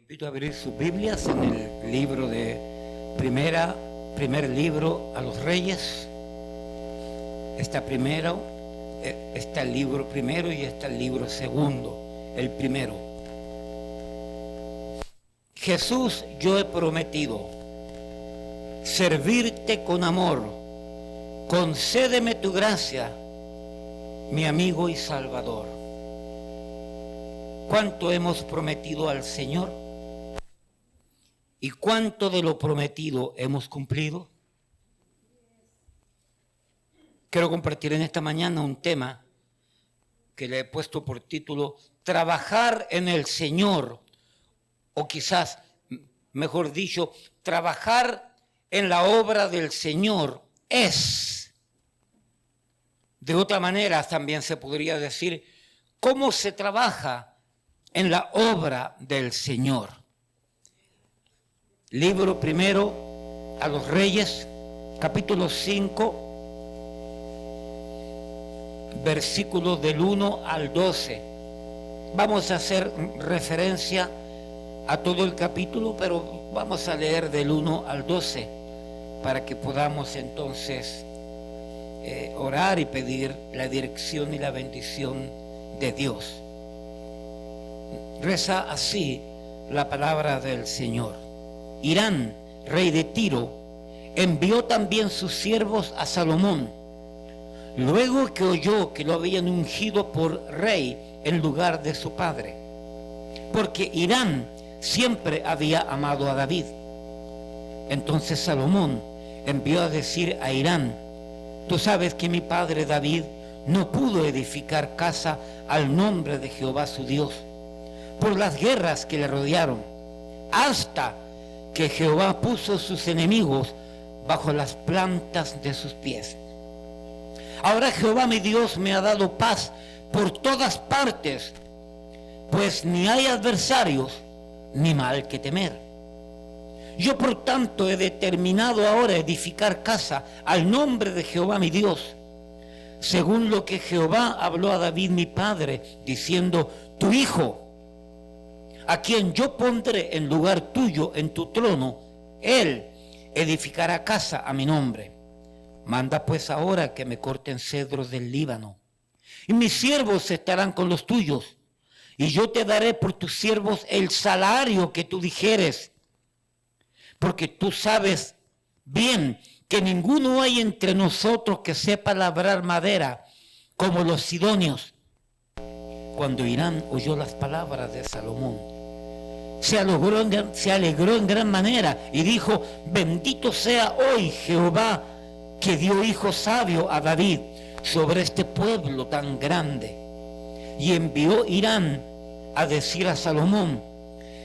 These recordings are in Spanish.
Invito a abrir sus Biblias en el libro de primer libro a los Reyes. Está el libro primero y está el libro segundo. El primero. Jesús, yo he prometido servirte con amor. Concédeme tu gracia, mi amigo y Salvador. ¿Cuánto hemos prometido al Señor? ¿Y cuánto de lo prometido hemos cumplido? Quiero compartir en esta mañana un tema que le he puesto por título Trabajar en el Señor, o quizás, mejor dicho, trabajar en la obra del Señor es. De otra manera también se podría decir, ¿cómo se trabaja en la obra del Señor? Libro primero a los Reyes, capítulo 5, versículos del 1 al 12. Vamos a hacer referencia a todo el capítulo, pero vamos a leer del 1 al 12 para que podamos entonces orar y pedir la dirección y la bendición de Dios. Reza así la palabra del Señor. Hirán, rey de Tiro, envió también sus siervos a Salomón, luego que oyó que lo habían ungido por rey en lugar de su padre, porque Hirán siempre había amado a David. Entonces Salomón envió a decir a Hirán: tú sabes que mi padre David no pudo edificar casa al nombre de Jehová su Dios, por las guerras que le rodearon, hasta que Jehová puso sus enemigos bajo las plantas de sus pies. Ahora Jehová mi Dios me ha dado paz por todas partes, pues ni hay adversarios ni mal que temer. Yo por tanto he determinado ahora edificar casa al nombre de Jehová mi Dios, según lo que Jehová habló a David mi padre, diciendo: tu hijo, a quien yo pondré en lugar tuyo en tu trono, él edificará casa a mi nombre. Manda pues ahora que me corten cedros del Líbano, y mis siervos estarán con los tuyos, y yo te daré por tus siervos el salario que tú dijeres, porque tú sabes bien que ninguno hay entre nosotros que sepa labrar madera como los sidonios. Cuando Hirán oyó las palabras de Salomón, se alegró en gran manera y dijo: bendito sea hoy Jehová, que dio hijo sabio a David sobre este pueblo tan grande. Y envió Hirán a decir a Salomón: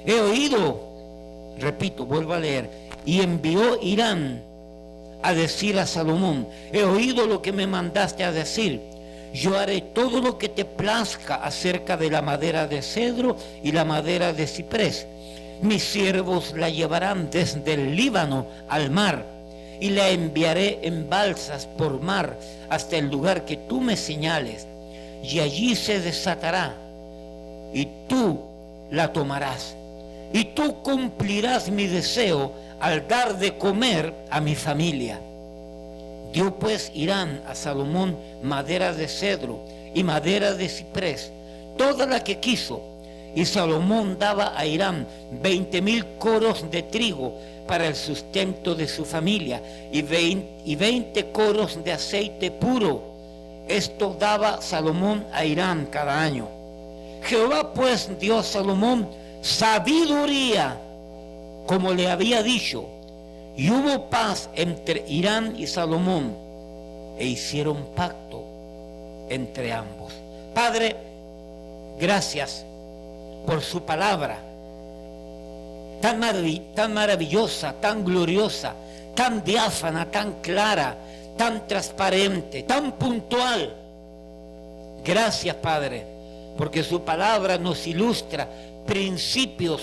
he oído, repito, vuelvo a leer, y envió Hirán a decir a Salomón: he oído lo que me mandaste a decir. Yo haré todo lo que te plazca acerca de la madera de cedro y la madera de ciprés. Mis siervos la llevarán desde el Líbano al mar, y la enviaré en balsas por mar hasta el lugar que tú me señales, y allí se desatará, y tú la tomarás, y tú cumplirás mi deseo al dar de comer a mi familia. Dio pues Hirán a Salomón madera de cedro y madera de ciprés, toda la que quiso, y Salomón daba a Hirán 20,000 coros de trigo para el sustento de su familia, y 20 coros de aceite puro. Esto daba Salomón a Hirán cada año. Jehová pues dio a Salomón sabiduría, como le había dicho, y hubo paz entre Hirán y Salomón, e hicieron pacto entre ambos. Padre, gracias por su palabra, tan maravillosa, tan gloriosa, tan diáfana, tan clara, tan transparente, tan puntual. Gracias, Padre, porque su palabra nos ilustra principios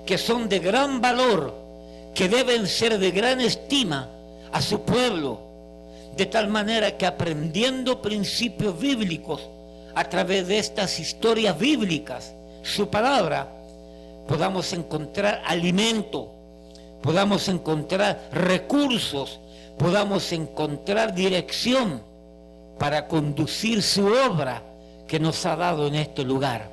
que son de gran valor, que deben ser de gran estima a su pueblo, de tal manera que aprendiendo principios bíblicos a través de estas historias bíblicas, su palabra, podamos encontrar alimento, podamos encontrar recursos, podamos encontrar dirección para conducir su obra que nos ha dado en este lugar.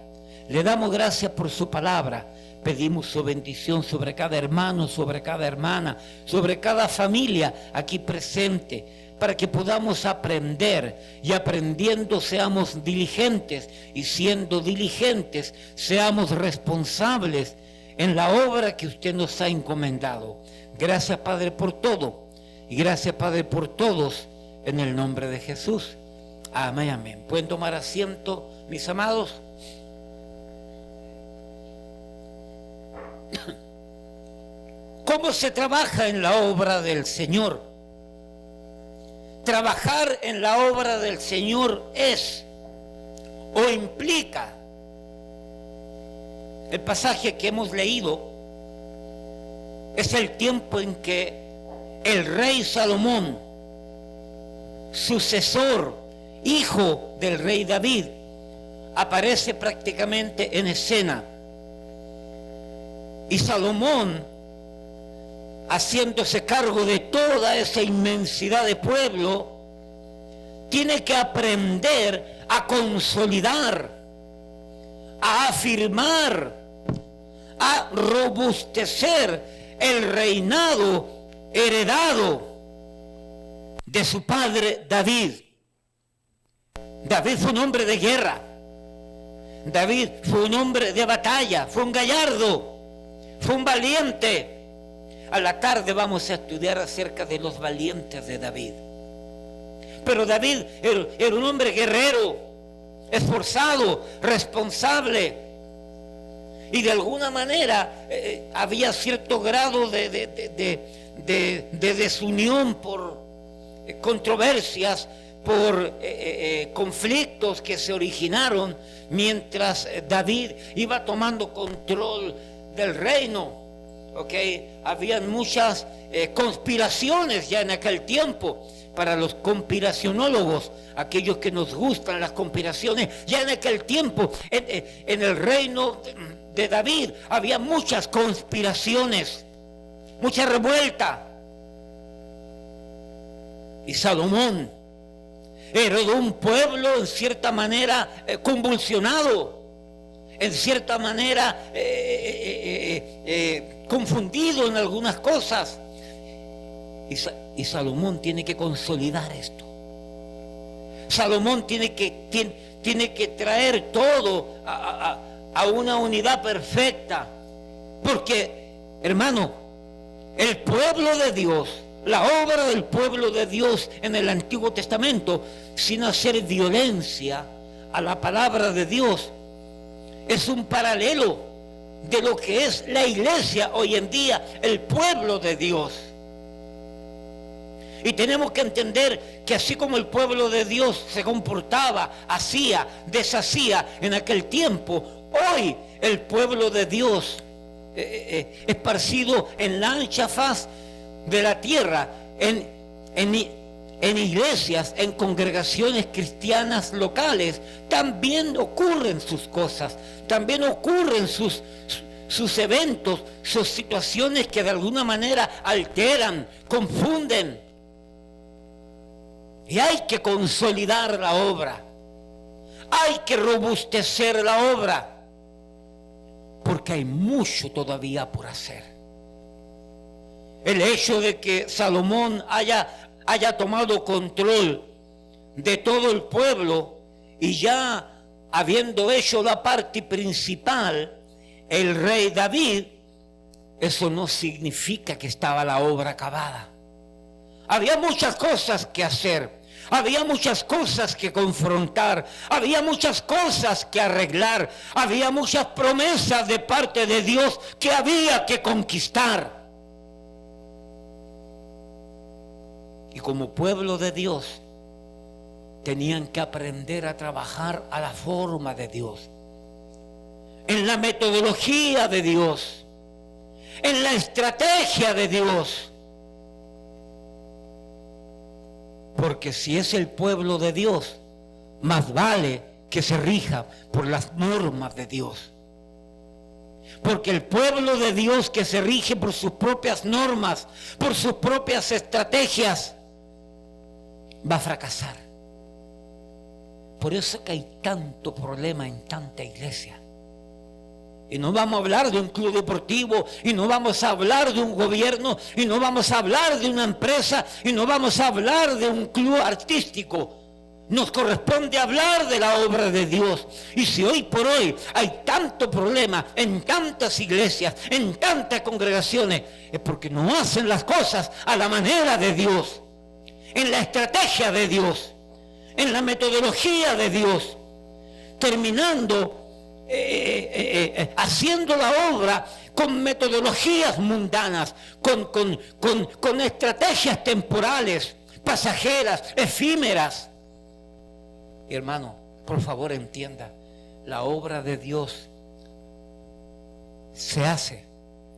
Le damos gracias por su palabra. Pedimos su bendición sobre cada hermano, sobre cada hermana, sobre cada familia aquí presente, para que podamos aprender, y aprendiendo seamos diligentes, y siendo diligentes seamos responsables en la obra que usted nos ha encomendado. Gracias, Padre, por todo, y gracias, Padre, por todos, en el nombre de Jesús. Amén, amén. ¿Pueden tomar asiento, mis amados? ¿Cómo se trabaja en la obra del Señor? Trabajar en la obra del Señor es o implica el pasaje que hemos leído. Es el tiempo en que el rey Salomón, sucesor, hijo del rey David, aparece prácticamente en escena. Y Salomón, haciéndose cargo de toda esa inmensidad de pueblo, tiene que aprender a consolidar, a afirmar, a robustecer el reinado heredado de su padre David. David fue un hombre de guerra. David fue un hombre de batalla, fue un gallardo, fue un valiente. A la tarde vamos a estudiar acerca de los valientes de David. Pero David era un hombre guerrero, esforzado, responsable. Y de alguna manera había cierto grado de desunión por controversias, por conflictos que se originaron mientras David iba tomando control del reino. Habían muchas conspiraciones ya en aquel tiempo. Para los conspiracionólogos, aquellos que nos gustan las conspiraciones, ya en aquel tiempo en el reino de David había muchas conspiraciones, mucha revuelta. Y Salomón era de un pueblo en cierta manera convulsionado, en cierta manera confundido en algunas cosas. Y Salomón tiene que consolidar esto. Salomón tiene que traer todo a una unidad perfecta. Porque, hermano, el pueblo de Dios, la obra del pueblo de Dios en el Antiguo Testamento, sin hacer violencia a la palabra de Dios, es un paralelo de lo que es la iglesia hoy en día, el pueblo de Dios. Y tenemos que entender que así como el pueblo de Dios se comportaba, hacía, deshacía en aquel tiempo, hoy el pueblo de Dios esparcido en la ancha faz de la tierra, en iglesias, en congregaciones cristianas locales, también ocurren sus cosas, también ocurren sus eventos, sus situaciones que de alguna manera alteran, confunden. Y hay que consolidar la obra, hay que robustecer la obra, porque hay mucho todavía por hacer. El hecho de que Salomón haya tomado control de todo el pueblo y ya habiendo hecho la parte principal, el rey David, eso no significa que estaba la obra acabada. Había muchas cosas que hacer, había muchas cosas que confrontar, había muchas cosas que arreglar, había muchas promesas de parte de Dios que había que conquistar. Y como pueblo de Dios, tenían que aprender a trabajar a la forma de Dios, en la metodología de Dios, en la estrategia de Dios. Porque si es el pueblo de Dios, más vale que se rija por las normas de Dios. Porque el pueblo de Dios que se rige por sus propias normas, por sus propias estrategias, va a fracasar. Por eso que hay tanto problema en tanta iglesia. Y no vamos a hablar de un club deportivo, y no vamos a hablar de un gobierno, y no vamos a hablar de una empresa, y no vamos a hablar de un club artístico. Nos corresponde hablar de la obra de Dios. Y si hoy por hoy hay tanto problema en tantas iglesias, en tantas congregaciones, es porque no hacen las cosas a la manera de Dios, en la estrategia de Dios, en la metodología de Dios, terminando haciendo la obra con metodologías mundanas, con estrategias temporales, pasajeras, efímeras. Y hermano, por favor entienda, la obra de Dios se hace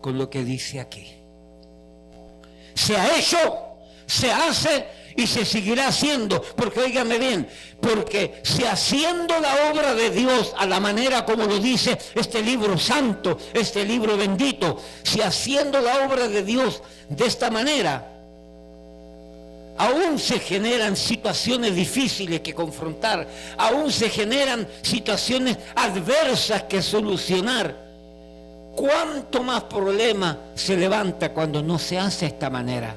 con lo que dice aquí. Se ha hecho, se hace y se seguirá haciendo, porque óigame bien, porque si haciendo la obra de Dios a la manera como lo dice este libro santo, este libro bendito, si haciendo la obra de Dios de esta manera, aún se generan situaciones difíciles que confrontar, aún se generan situaciones adversas que solucionar, ¿cuánto más problema se levanta cuando no se hace de esta manera?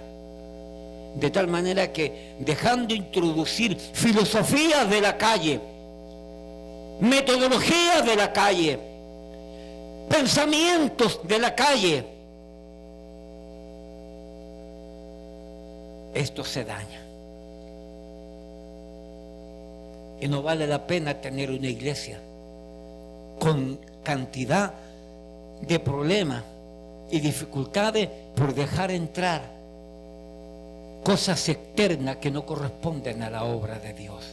De tal manera que dejando introducir filosofías de la calle, metodologías de la calle, pensamientos de la calle, esto se daña. Y no vale la pena tener una iglesia con cantidad de problemas y dificultades por dejar entrar cosas externas que no corresponden a la obra de Dios.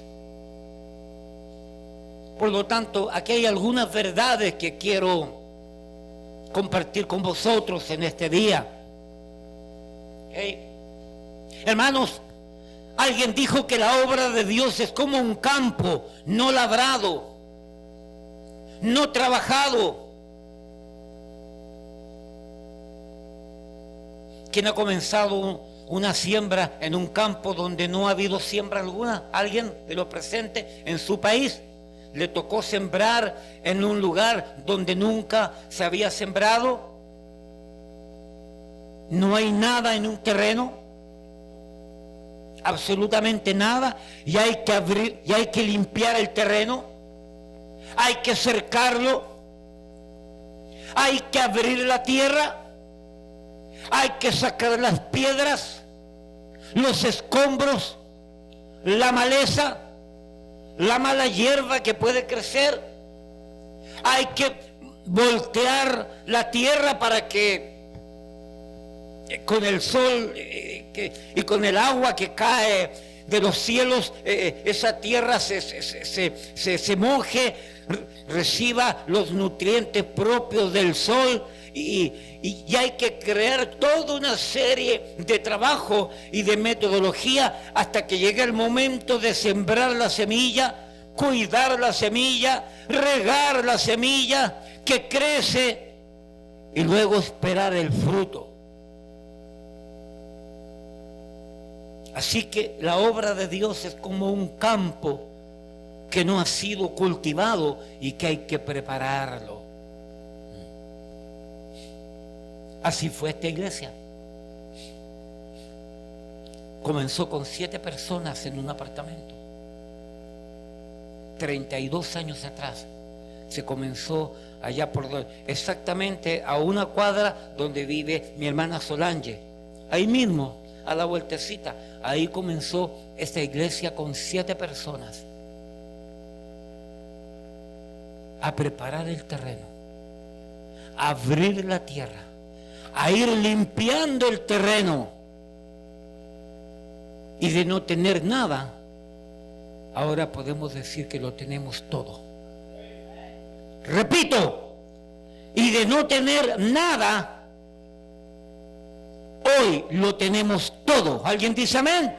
Por lo tanto, aquí hay algunas verdades que quiero compartir con vosotros en este día. Hermanos, alguien dijo que la obra de Dios es como un campo no labrado, no trabajado. ¿Quién ha comenzado una siembra en un campo donde no ha habido siembra alguna? ¿Alguien de los presentes en su país le tocó sembrar en un lugar donde nunca se había sembrado? No hay nada en un terreno, absolutamente nada, y hay que abrir, y hay que limpiar el terreno, hay que cercarlo, hay que abrir la tierra, hay que sacar las piedras, los escombros, la maleza, la mala hierba que puede crecer. Hay que voltear la tierra para que con el sol y con el agua que cae de los cielos, esa tierra se moje, reciba los nutrientes propios del sol. Y hay que crear toda una serie de trabajo y de metodología hasta que llegue el momento de sembrar la semilla, cuidar la semilla, regar la semilla que crece y luego esperar el fruto. Así que la obra de Dios es como un campo que no ha sido cultivado y que hay que prepararlo. Así fue esta iglesia. Comenzó con 7 personas en un apartamento. 32 años atrás se comenzó allá exactamente a una cuadra donde vive mi hermana Solange. Ahí mismo, a la vueltecita, ahí comenzó esta iglesia con 7 personas a preparar el terreno, a abrir la tierra, a ir limpiando el terreno, y de no tener nada, ahora podemos decir que lo tenemos todo. Repito, y de no tener nada, hoy lo tenemos todo. ¿Alguien dice amén?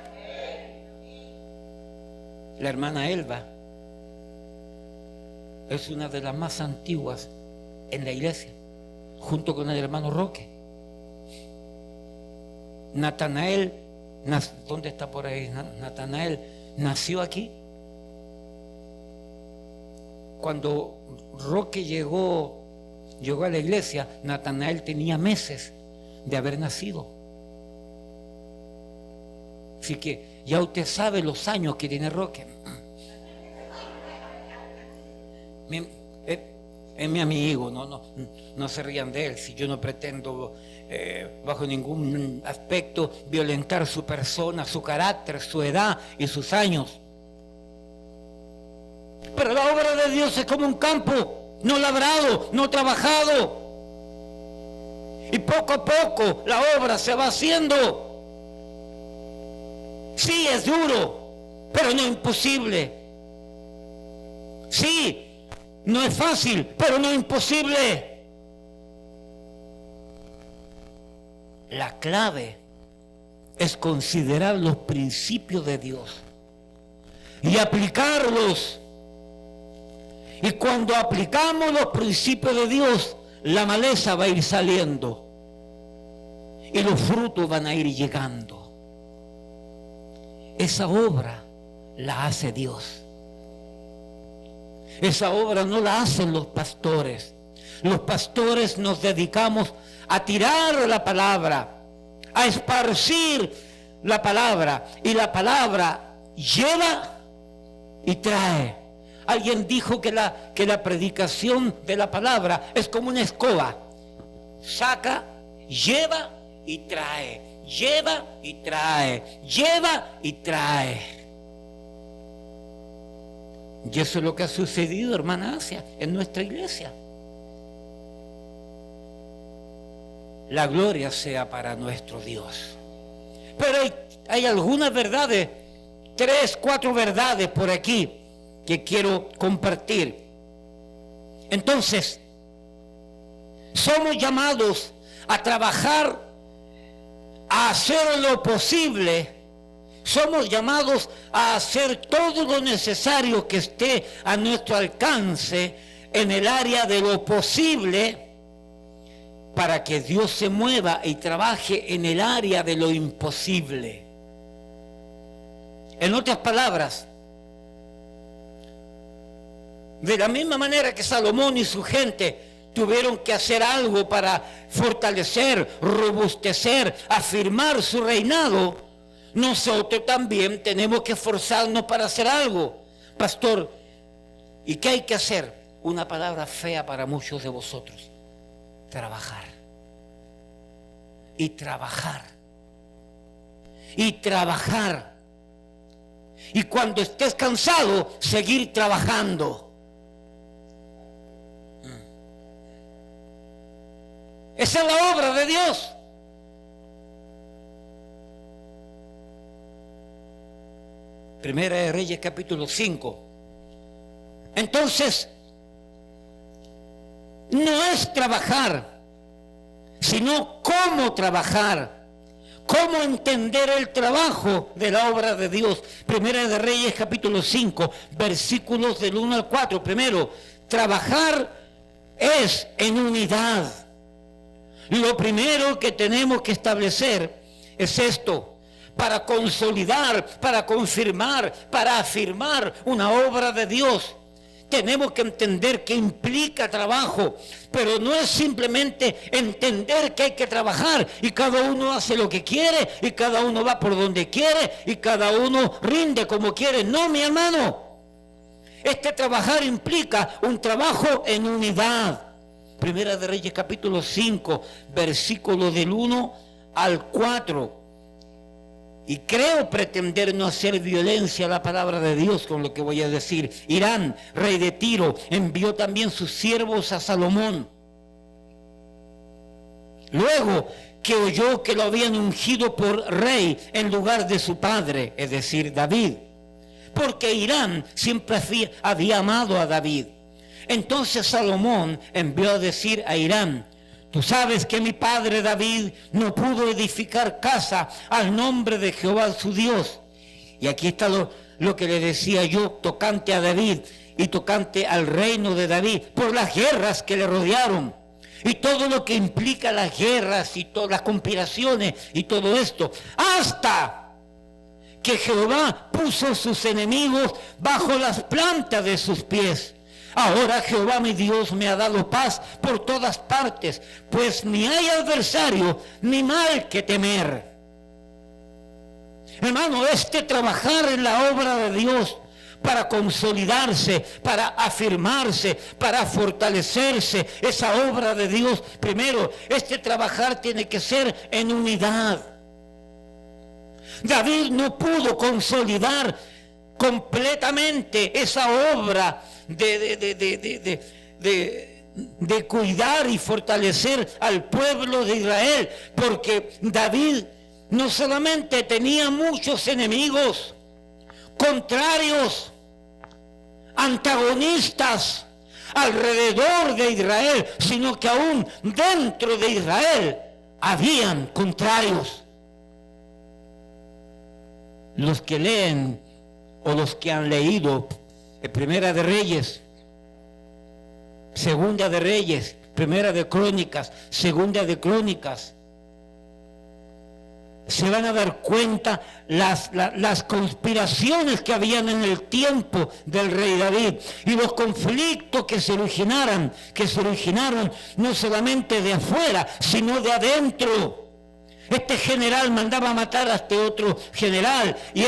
La hermana Elba es una de las más antiguas en la iglesia. junto con el hermano Roque. Natanael, ¿dónde está por ahí? Natanael nació aquí. Cuando Roque llegó a la iglesia, Natanael tenía meses de haber nacido. Así que ya usted sabe los años que tiene Roque. Es mi amigo, no se rían de él. Si yo no pretendo bajo ningún aspecto violentar su persona, su carácter, su edad y sus años. Pero la obra de Dios es como un campo no labrado, no trabajado, y poco a poco la obra se va haciendo. Sí, es duro, pero no imposible. Sí, no es fácil, pero no imposible. La clave es considerar los principios de Dios y aplicarlos. Y cuando aplicamos los principios de Dios, la maleza va a ir saliendo y los frutos van a ir llegando. Esa obra la hace Dios. Esa obra no la hacen los pastores. Los pastores nos dedicamos a tirar la palabra, a esparcir la palabra, y la palabra lleva y trae. Alguien dijo que la predicación de la palabra es como una escoba. Saca, lleva y trae. Lleva y trae. Lleva y trae. Y eso es lo que ha sucedido, hermana Asia, en nuestra iglesia. La gloria sea para nuestro Dios. Pero hay algunas verdades, 3, 4 verdades por aquí que quiero compartir. Entonces, somos llamados a trabajar, a hacer lo posible. Somos llamados a hacer todo lo necesario que esté a nuestro alcance en el área de lo posible para que Dios se mueva y trabaje en el área de lo imposible. En otras palabras, de la misma manera que Salomón y su gente tuvieron que hacer algo para fortalecer, robustecer, afirmar su reinado, nosotros también tenemos que esforzarnos para hacer algo. Pastor, ¿y qué hay que hacer? Una palabra fea para muchos de vosotros: trabajar. Y trabajar. Y trabajar. Y cuando estés cansado, seguir trabajando. Esa es la obra de Dios. Primera de Reyes, capítulo 5. Entonces, no es trabajar, sino cómo trabajar, cómo entender el trabajo de la obra de Dios. Primera de Reyes, capítulo 5, versículos del 1 al 4. Primero, trabajar es en unidad. Lo primero que tenemos que establecer es esto: para consolidar, para confirmar, para afirmar una obra de Dios, tenemos que entender que implica trabajo, pero no es simplemente entender que hay que trabajar y cada uno hace lo que quiere y cada uno va por donde quiere y cada uno rinde como quiere. No, mi hermano, este trabajar implica un trabajo en unidad. Primera de Reyes, capítulo 5, versículos del 1 al 4. Y creo pretender no hacer violencia a la palabra de Dios con lo que voy a decir. Hirán, rey de Tiro, envió también sus siervos a Salomón. Luego que oyó que lo habían ungido por rey en lugar de su padre, es decir, David. Porque Hirán siempre había amado a David. Entonces Salomón envió a decir a Hirán: tú sabes que mi padre David no pudo edificar casa al nombre de Jehová su Dios. Y aquí está lo que le decía yo tocante a David y tocante al reino de David, por las guerras que le rodearon. y todo lo que implica las guerras y todas las conspiraciones y todo esto, hasta que Jehová puso sus enemigos bajo las plantas de sus pies. Ahora Jehová mi Dios me ha dado paz por todas partes, pues ni hay adversario ni mal que temer. Hermano, trabajar en la obra de Dios para consolidarse, para afirmarse, para fortalecerse, esa obra de Dios, primero, trabajar tiene que ser en unidad. David no pudo consolidar completamente esa obra de cuidar y fortalecer al pueblo de Israel, porque David no solamente tenía muchos enemigos, contrarios, antagonistas alrededor de Israel, sino que aún dentro de Israel habían contrarios. Los que leen o los que han leído Primera de Reyes, Segunda de Reyes, Primera de Crónicas, Segunda de Crónicas, se van a dar cuenta las conspiraciones que habían en el tiempo del rey David y los conflictos que se originaron no solamente de afuera, sino de adentro. Este general mandaba matar a este otro general y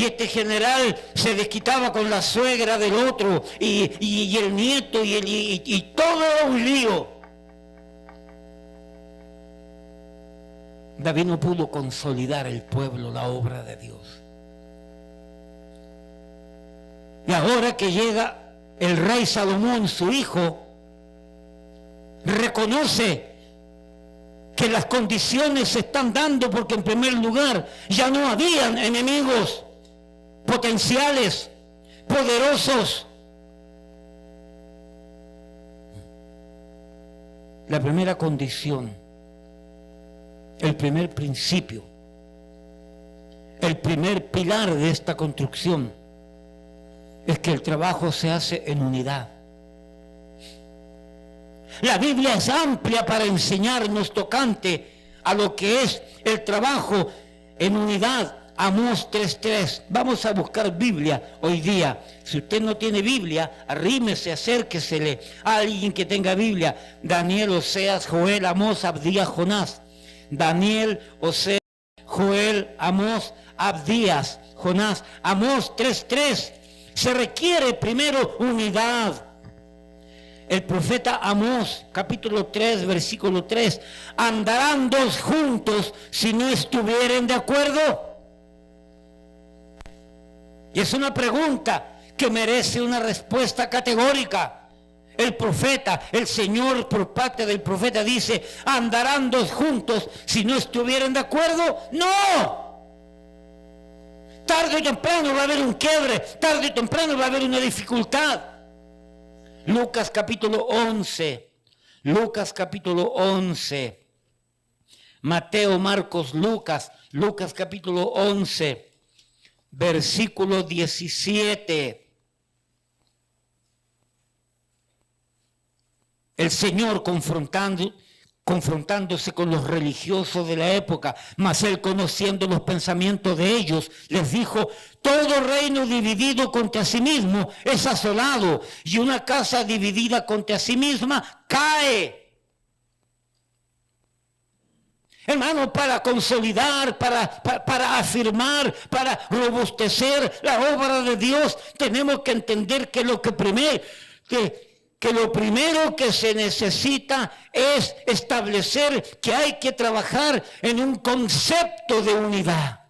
este general se desquitaba con la suegra del otro y el nieto y todo era un lío. David no pudo consolidar el pueblo, la obra de Dios. Y ahora que llega el rey Salomón, su hijo, reconoce que las condiciones se están dando porque en primer lugar ya no habían enemigos potenciales, poderosos. La primera condición, el primer principio, el primer pilar de esta construcción es que el trabajo se hace en unidad. La Biblia es amplia para enseñarnos tocante a lo que es el trabajo en unidad. Amós 3:3. Vamos a buscar Biblia hoy día. Si usted no tiene Biblia, arrímese, acérquesele a alguien que tenga Biblia. Daniel, Oseas, Joel, Amós, Abdías, Jonás. Daniel, Oseas, Joel, Amós, Abdías, Jonás. Amós 3:3. Se requiere primero unidad. El profeta Amós, capítulo 3, versículo 3. ¿Andarán dos juntos si no estuvieren de acuerdo? Y es una pregunta que merece una respuesta categórica. El profeta, el Señor por parte del profeta dice, ¿andarán dos juntos si no estuvieran de acuerdo? ¡No! Tarde o temprano va a haber un quiebre, tarde o temprano va a haber una dificultad. Lucas capítulo 11, Mateo, Marcos, Lucas capítulo 11, versículo 17. El Señor confrontándose con los religiosos de la época, mas él, conociendo los pensamientos de ellos, les dijo: todo reino dividido contra sí mismo es asolado, y una casa dividida contra sí misma cae. Hermano, para consolidar, para afirmar, para robustecer la obra de Dios, tenemos que entender que lo primero que se necesita es establecer que hay que trabajar en un concepto de unidad.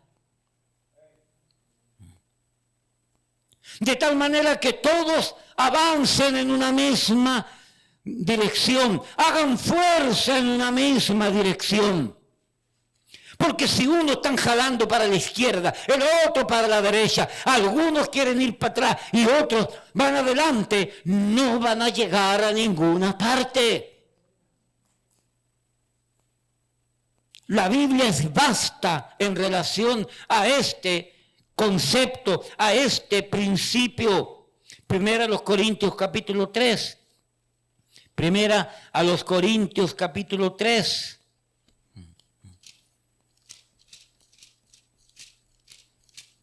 De tal manera que todos avancen en una misma dirección, hagan fuerza en una misma dirección. Porque si uno están jalando para la izquierda, el otro para la derecha, algunos quieren ir para atrás y otros van adelante, no van a llegar a ninguna parte. La Biblia es vasta en relación a este concepto, a este principio. Primera los Corintios capítulo 3. Primera a los Corintios capítulo 3.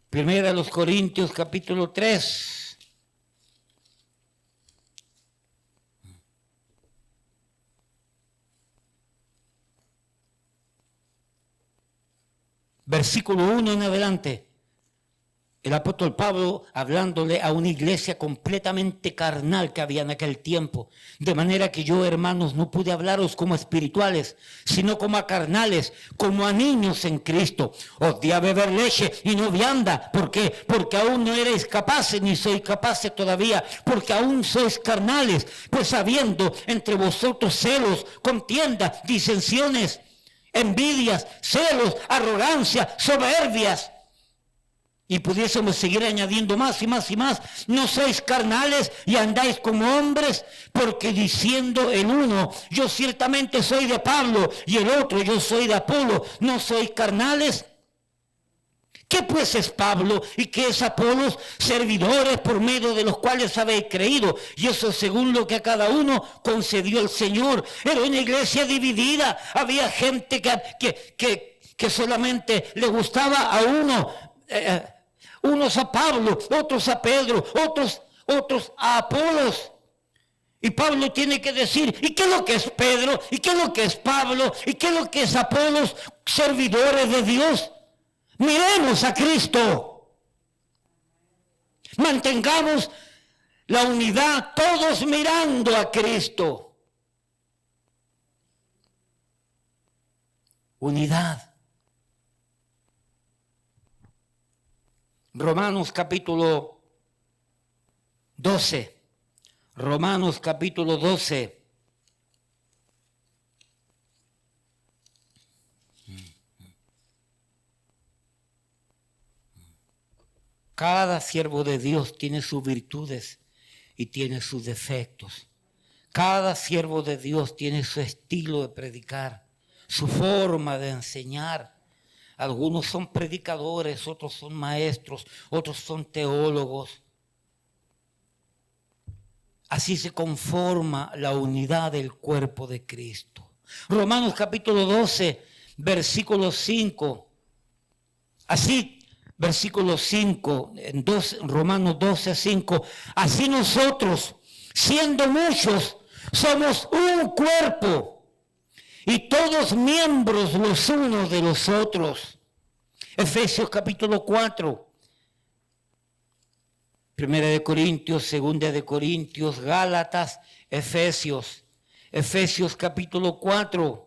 Primera a los Corintios capítulo 3. Versículo 1 en adelante. El apóstol Pablo hablándole a una iglesia completamente carnal que había en aquel tiempo. De manera que yo, hermanos, no pude hablaros como espirituales, sino como a carnales, como a niños en Cristo. Os di a beber leche y no vianda. ¿Por qué? Porque aún no erais capaces, ni sois capaces todavía, porque aún sois carnales. Pues habiendo entre vosotros celos, contiendas, disensiones, envidias, celos, arrogancia, soberbias. Y pudiésemos seguir añadiendo más y más y más. No sois carnales y andáis como hombres, porque diciendo el uno, yo ciertamente soy de Pablo, y el otro, yo soy de Apolo, ¿no sois carnales? ¿Qué pues es Pablo y qué es Apolos? Servidores por medio de los cuales habéis creído, y eso según lo que a cada uno concedió el Señor. Era una iglesia dividida, había gente que solamente le gustaba a uno, unos a Pablo, otros a Pedro, otros a Apolos. Y Pablo tiene que decir, ¿y qué es lo que es Pedro? ¿Y qué es lo que es Pablo? ¿Y qué es lo que es Apolos? Servidores de Dios. Miremos a Cristo. Mantengamos la unidad, todos mirando a Cristo. Unidad. Romanos capítulo 12. Romanos capítulo 12. Cada siervo de Dios tiene sus virtudes y tiene sus defectos. Cada siervo de Dios tiene su estilo de predicar, su forma de enseñar. Algunos son predicadores, otros son maestros, otros son teólogos. Así se conforma la unidad del cuerpo de Cristo. Romanos capítulo 12, versículo 5. Así, versículo 5, Romanos 12, 5. Así nosotros, siendo muchos, somos un cuerpo. Y todos miembros los unos de los otros. Efesios capítulo 4. Primera de Corintios, segunda de Corintios, Gálatas, Efesios. Efesios capítulo 4.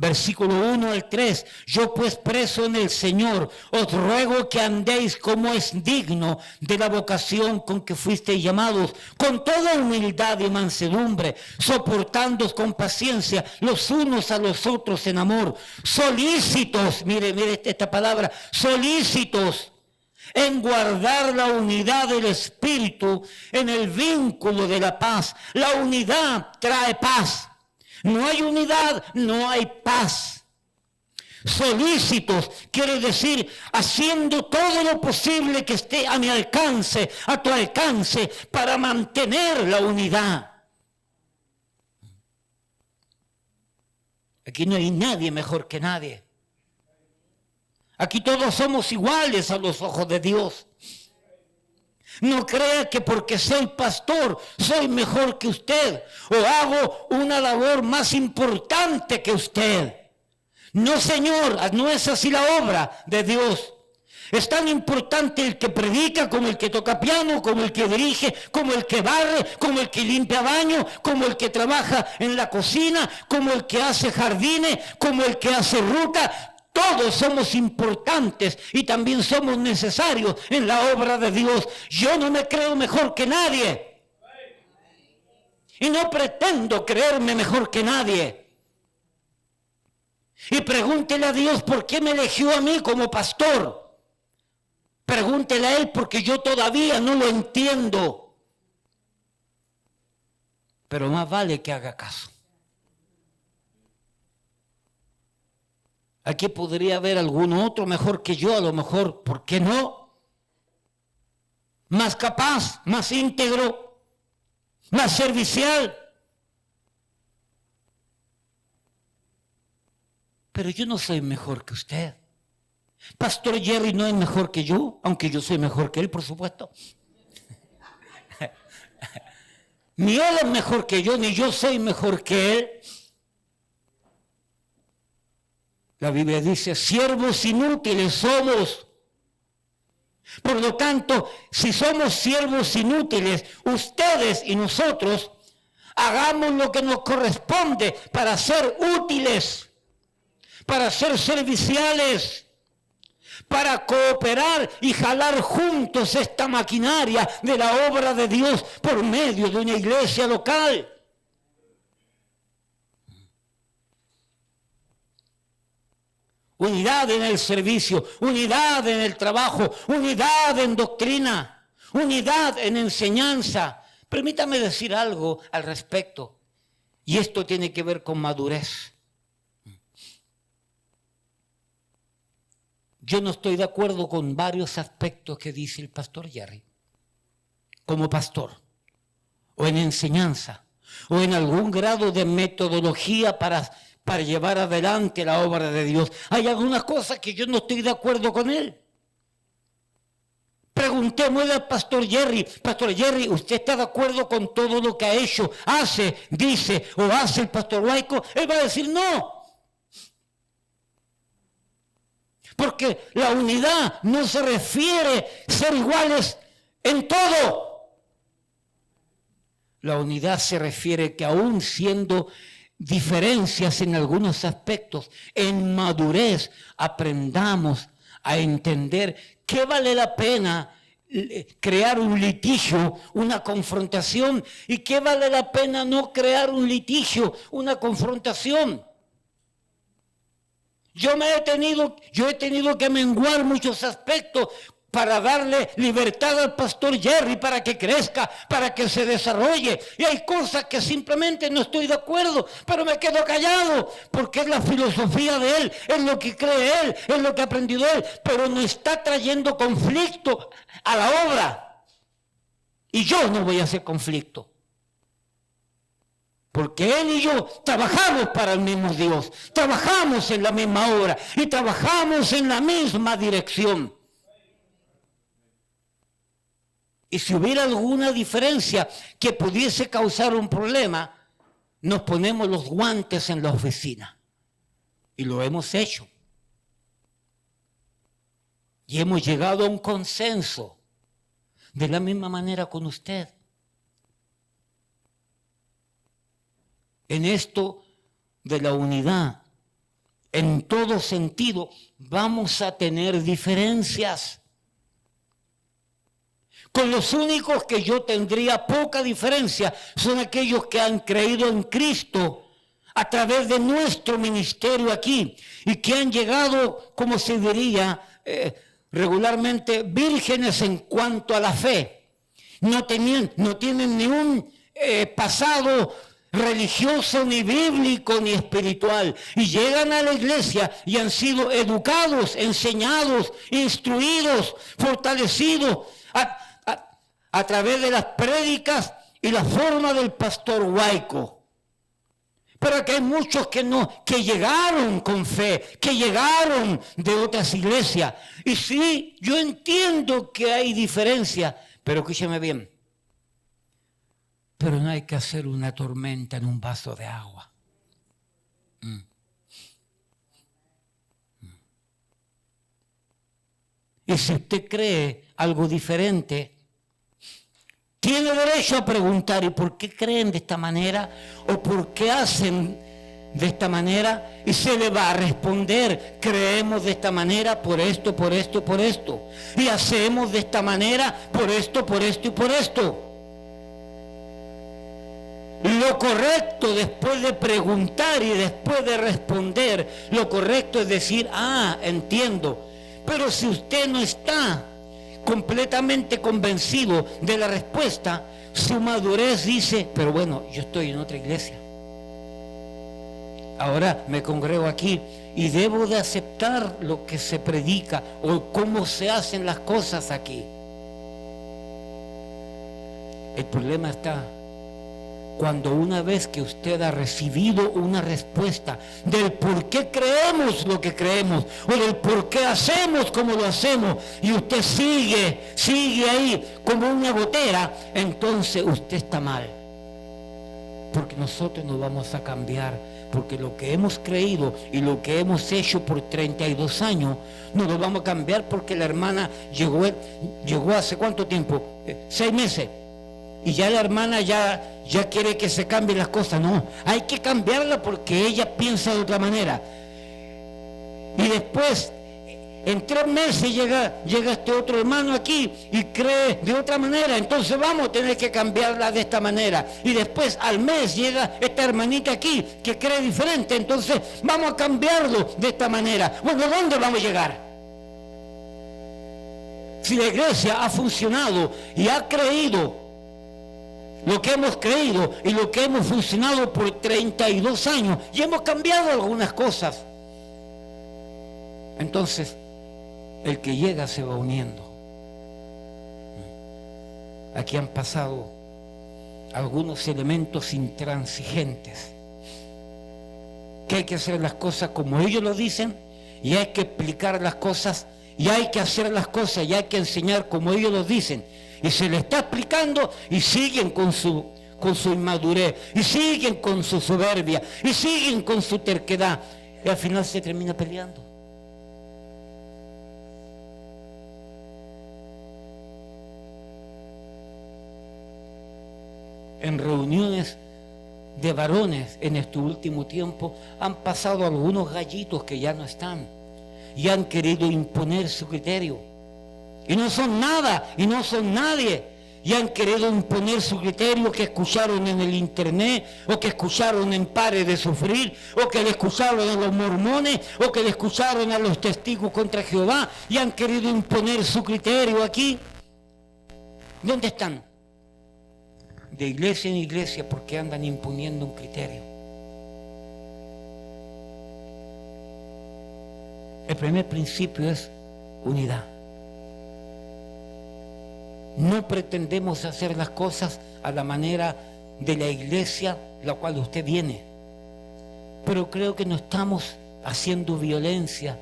Versículo 1 al 3. Yo pues preso en el Señor, os ruego que andéis como es digno de la vocación con que fuisteis llamados, con toda humildad y mansedumbre, soportándoos con paciencia los unos a los otros en amor, solícitos, mire esta palabra, solícitos en guardar la unidad del Espíritu en el vínculo de la paz. La unidad trae paz. No hay unidad, no hay paz. Solícitos quiere decir haciendo todo lo posible que esté a mi alcance, a tu alcance, para mantener la unidad. Aquí no hay nadie mejor que nadie. Aquí todos somos iguales a los ojos de Dios. No crea que porque soy pastor soy mejor que usted o hago una labor más importante que usted. No, señor, no es así la obra de Dios. Es tan importante el que predica como el que toca piano, como el que dirige, como el que barre, como el que limpia baño, como el que trabaja en la cocina, como el que hace jardines, como el que hace ruta. Todos somos importantes y también somos necesarios en la obra de Dios. Yo no me creo mejor que nadie. Y no pretendo creerme mejor que nadie. Y pregúntele a Dios por qué me eligió a mí como pastor. Pregúntele a Él porque yo todavía no lo entiendo. Pero más vale que haga caso. Aquí podría haber algún otro mejor que yo, a lo mejor, ¿por qué no? más capaz, más íntegro, más servicial. Pero yo no soy mejor que usted. Pastor Jerry no es mejor que yo, aunque yo soy mejor que él, por supuesto. Ni él es mejor que yo, ni yo soy mejor que él. La Biblia dice, siervos inútiles somos. Por lo tanto, si somos siervos inútiles, ustedes y nosotros, hagamos lo que nos corresponde para ser útiles, para ser serviciales, para cooperar y jalar juntos esta maquinaria de la obra de Dios por medio de una iglesia local. Unidad en el servicio, unidad en el trabajo, unidad en doctrina, unidad en enseñanza. Permítame decir algo al respecto, y esto tiene que ver con madurez. Yo no estoy de acuerdo con varios aspectos que dice el pastor Jerry, como pastor, o en enseñanza, o en algún grado de metodología para llevar adelante la obra de Dios. Hay algunas cosas que yo no estoy de acuerdo con él. Preguntémosle al pastor Jerry, ¿usted está de acuerdo con todo lo que ha hecho, hace, dice o hace el pastor Huayco? Él va a decir no. Porque la unidad no se refiere a ser iguales en todo. La unidad se refiere que aún siendo diferencias en algunos aspectos, en madurez aprendamos a entender que vale la pena crear un litigio, una confrontación, y que vale la pena no crear un litigio, una confrontación. Yo he tenido que menguar muchos aspectos para darle libertad al pastor Jerry, para que crezca, para que se desarrolle. Y hay cosas que simplemente no estoy de acuerdo, pero me quedo callado, porque es la filosofía de él, es lo que cree él, es lo que ha aprendido él, pero no está trayendo conflicto a la obra. Y yo no voy a hacer conflicto. Porque él y yo trabajamos para el mismo Dios, trabajamos en la misma obra y trabajamos en la misma dirección. Y si hubiera alguna diferencia que pudiese causar un problema, nos ponemos los guantes en la oficina. Y lo hemos hecho. Y hemos llegado a un consenso. De la misma manera con usted. En esto de la unidad, en todo sentido, vamos a tener diferencias. Con los únicos que yo tendría poca diferencia son aquellos que han creído en Cristo a través de nuestro ministerio aquí y que han llegado, como se diría regularmente, vírgenes en cuanto a la fe. No tienen ni un pasado religioso, ni bíblico, ni espiritual, y llegan a la iglesia y han sido educados, enseñados, instruidos, fortalecidos a través de las prédicas y la forma del pastor Huayco. Pero que hay muchos que llegaron con fe, que llegaron de otras iglesias. Y sí, yo entiendo que hay diferencia, pero escúcheme bien. Pero no hay que hacer una tormenta en un vaso de agua. Y si usted cree algo diferente, tiene derecho a preguntar, ¿y por qué creen de esta manera? ¿O por qué hacen de esta manera? Y se le va a responder, creemos de esta manera por esto, por esto, por esto. Y hacemos de esta manera por esto, por esto y por esto. Lo correcto después de preguntar y después de responder, lo correcto es decir, entiendo. Pero si usted no está completamente convencido de la respuesta, su madurez dice, pero bueno, yo estoy en otra iglesia. Ahora me congrego aquí y debo de aceptar lo que se predica o cómo se hacen las cosas aquí. El problema está cuando una vez que usted ha recibido una respuesta del por qué creemos lo que creemos o del por qué hacemos como lo hacemos y usted sigue ahí como una gotera, entonces usted está mal. Porque nosotros no vamos a cambiar, porque lo que hemos creído y lo que hemos hecho por 32 años no lo vamos a cambiar porque la hermana llegó hace ¿cuánto tiempo? 6 meses. Y ya la hermana ya quiere que se cambien las cosas. No, hay que cambiarla porque ella piensa de otra manera. Y después, en 3 meses llega este otro hermano aquí y cree de otra manera. Entonces vamos a tener que cambiarla de esta manera. Y después al mes llega esta hermanita aquí que cree diferente. Entonces vamos a cambiarlo de esta manera. Bueno, ¿dónde vamos a llegar? Si la iglesia ha funcionado y ha creído lo que hemos creído y lo que hemos funcionado por 32 años y hemos cambiado algunas cosas, entonces el que llega se va uniendo. Aquí han pasado algunos elementos intransigentes, que hay que hacer las cosas como ellos lo dicen y hay que explicar las cosas y hay que hacer las cosas y hay que enseñar como ellos lo dicen. Y se le está explicando y siguen con su inmadurez, y siguen con su soberbia, y siguen con su terquedad. Y al final se termina peleando. En reuniones de varones en este último tiempo han pasado algunos gallitos que ya no están y han querido imponer su criterio. Y no son nada, y no son nadie. Y han querido imponer su criterio que escucharon en el internet, o que escucharon en Pare de Sufrir, o que le escucharon a los mormones, o que le escucharon a los testigos contra Jehová, y han querido imponer su criterio aquí. ¿Dónde están? De iglesia en iglesia, porque andan imponiendo un criterio. El primer principio es unidad. No pretendemos hacer las cosas a la manera de la iglesia la cual usted viene, pero creo que no estamos haciendo violencia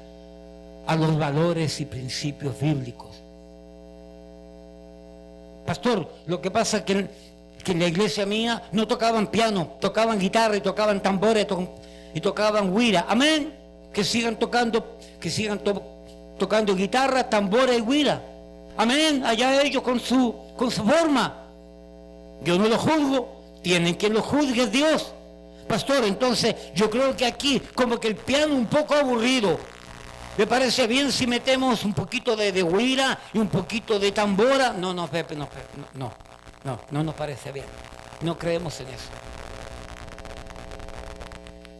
a los valores y principios bíblicos. Pastor, lo que pasa es que en la iglesia mía no tocaban piano, tocaban guitarra y tocaban tambores y tocaban güira. Amén. Que sigan tocando guitarra, tambores y güira. Amén, allá ellos con su forma. Yo no lo juzgo, tienen que lo juzgue Dios. Pastor, entonces yo creo que aquí como que el piano un poco aburrido. ¿Le parece bien si metemos un poquito de güira y un poquito de tambora? No, Pepe, no nos parece bien. No creemos en eso.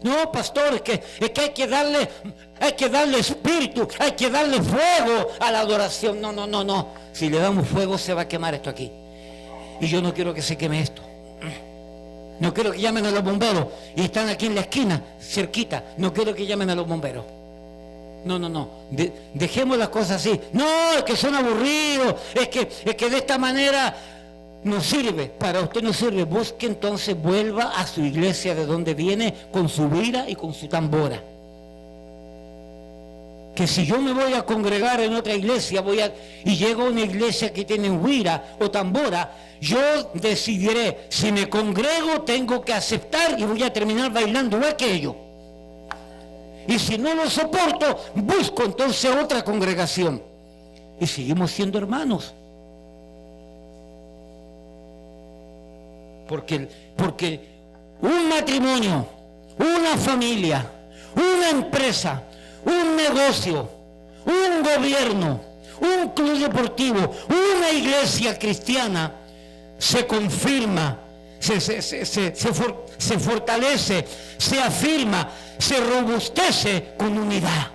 No, pastor, es que hay que darle espíritu, hay que darle fuego a la adoración. No. Si le damos fuego se va a quemar esto aquí. Y yo no quiero que se queme esto. No quiero que llamen a los bomberos y están aquí en la esquina, cerquita. No quiero que llamen a los bomberos. No. Dejemos las cosas así. No, es que son aburridos, es que de esta manera no sirve, para usted no sirve. Busque entonces, vuelva a su iglesia de donde viene con su vira y con su tambora. Que si yo me voy a congregar en otra iglesia y llego a una iglesia que tiene huira o tambora, yo decidiré, si me congrego tengo que aceptar y voy a terminar bailando igual que ellos. Y si no lo soporto, busco entonces otra congregación. Y seguimos siendo hermanos. Porque un matrimonio, una familia, una empresa, un negocio, un gobierno, un club deportivo, una iglesia cristiana se confirma, se fortalece, se afirma, se robustece con unidad.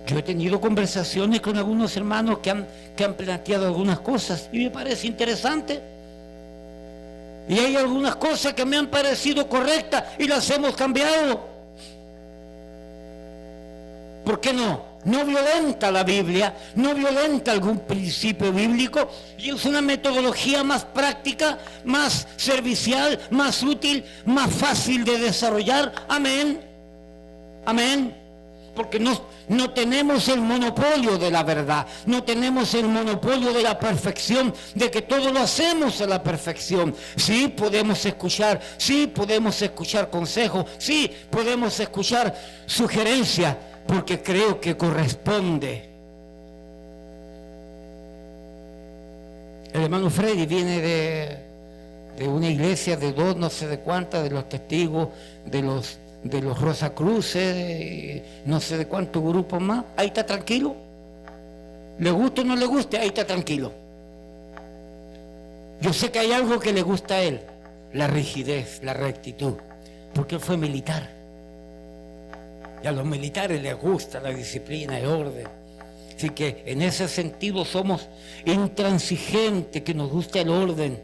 Yo he tenido conversaciones con algunos hermanos que han planteado algunas cosas y me parece interesante. Y hay algunas cosas que me han parecido correctas y las hemos cambiado. ¿Por qué no? no violenta la Biblia, no violenta algún principio bíblico, y es una metodología más práctica, más servicial, más útil, más fácil de desarrollar. Amén. Amén. Porque no tenemos el monopolio de la verdad, no tenemos el monopolio de la perfección, de que todo lo hacemos a la perfección. Sí podemos escuchar consejos, sí podemos escuchar sugerencias, porque creo que corresponde. El hermano Freddy viene de una iglesia de dos, no sé de cuántas, de los testigos, de los Rosacruces, no sé de cuántos grupos más. Ahí está tranquilo. Le guste o no le guste, ahí está tranquilo. Yo sé que hay algo que le gusta a él: la rigidez, la rectitud, porque él fue militar. Y a los militares les gusta la disciplina, el orden. Así que en ese sentido somos intransigentes, que nos gusta el orden,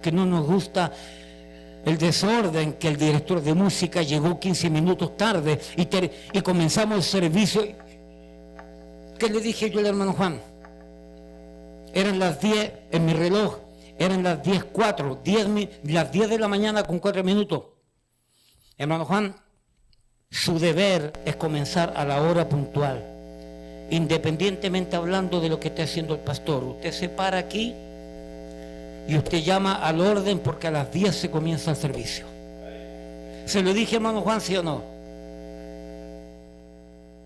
que no nos gusta el desorden, que el director de música llegó 15 minutos tarde y comenzamos el servicio. ¿Qué le dije yo al hermano Juan? Eran las 10 en mi reloj, eran las 10:04, las 10 de la mañana con 4 minutos. Hermano Juan, su deber es comenzar a la hora puntual, independientemente hablando de lo que esté haciendo el pastor. Usted se para aquí y usted llama al orden, porque a las 10 se comienza el servicio. ¿Se lo dije, hermano Juan, sí o no?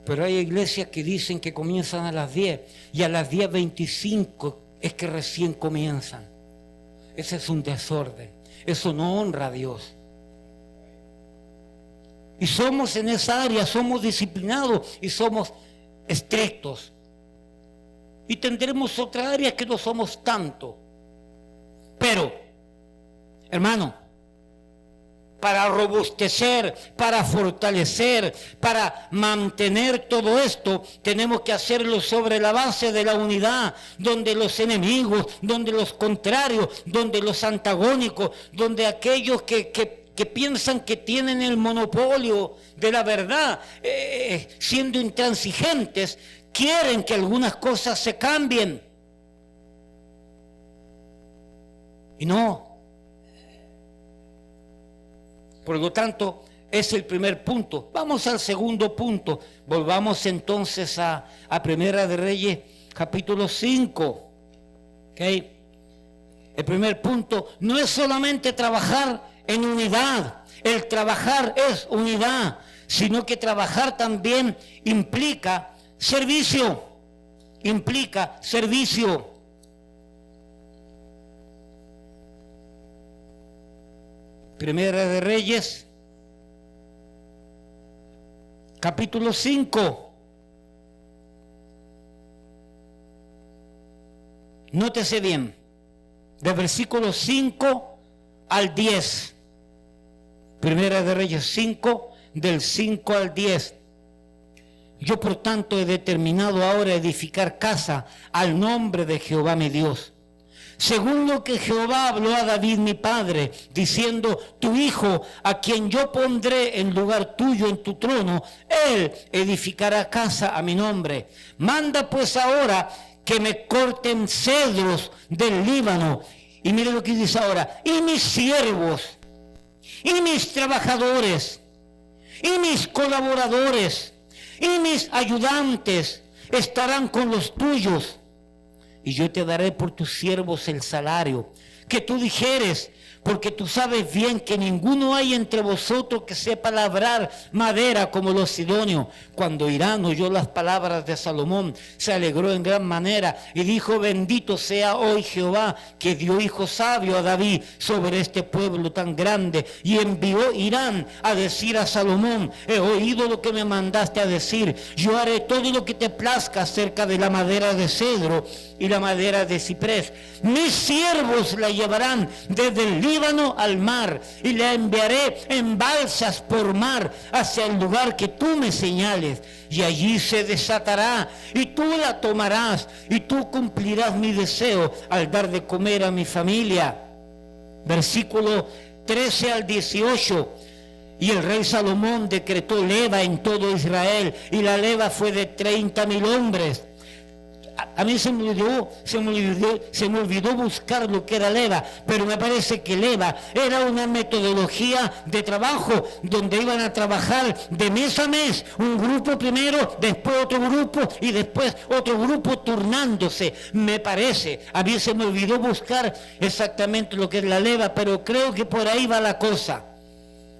Pero hay iglesias que dicen que comienzan a las 10 y a las 10:25 es que recién comienzan. Ese es un desorden. Eso no honra a Dios. Y somos en esa área, somos disciplinados y somos estrictos. Y tendremos otra área que no somos tanto. Pero, hermano, para robustecer, para fortalecer, para mantener todo esto, tenemos que hacerlo sobre la base de la unidad, donde los enemigos, donde los contrarios, donde los antagónicos, donde aquellos que piensan que tienen el monopolio de la verdad, siendo intransigentes, quieren que algunas cosas se cambien. Y no. Por lo tanto, es el primer punto. Vamos al segundo punto. Volvamos entonces a Primera de Reyes, capítulo 5. ¿Okay? El primer punto no es solamente trabajar en unidad. El trabajar es unidad, sino que trabajar también implica servicio. Implica servicio. Primera de Reyes, capítulo 5. Nótese bien, de versículo 5 al 10. Primera de Reyes 5, del 5 al 10. Yo por tanto he determinado ahora edificar casa al nombre de Jehová mi Dios, según lo que Jehová habló a David mi padre, diciendo: tu hijo, a quien yo pondré en lugar tuyo en tu trono, él edificará casa a mi nombre. Manda pues ahora que me corten cedros del Líbano. Y mire lo que dice ahora: y mis siervos, y mis trabajadores, y mis colaboradores, y mis ayudantes estarán con los tuyos. Y yo te daré por tus siervos el salario que tú dijeres, porque tú sabes bien que ninguno hay entre vosotros que sepa labrar madera como los sidonios. Cuando Hirán oyó las palabras de Salomón, se alegró en gran manera y dijo: bendito sea hoy Jehová, que dio hijo sabio a David sobre este pueblo tan grande. Y envió Hirán a decir a Salomón: he oído lo que me mandaste a decir. Yo haré todo lo que te plazca acerca de la madera de cedro y la madera de ciprés. Mis siervos la llevarán desde el Líbano al mar, y la enviaré en balsas por mar hacia el lugar que tú me señales, y allí se desatará, y tú la tomarás, y tú cumplirás mi deseo al dar de comer a mi familia. Versículo 13 al 18. Y el rey Salomón decretó leva en todo Israel, y la leva fue de 30,000 hombres. A mí se me olvidó buscar lo que era leva, pero me parece que leva era una metodología de trabajo donde iban a trabajar de mes a mes, un grupo primero, después otro grupo y después otro grupo turnándose. Me parece, a mí se me olvidó buscar exactamente lo que es la leva, pero creo que por ahí va la cosa.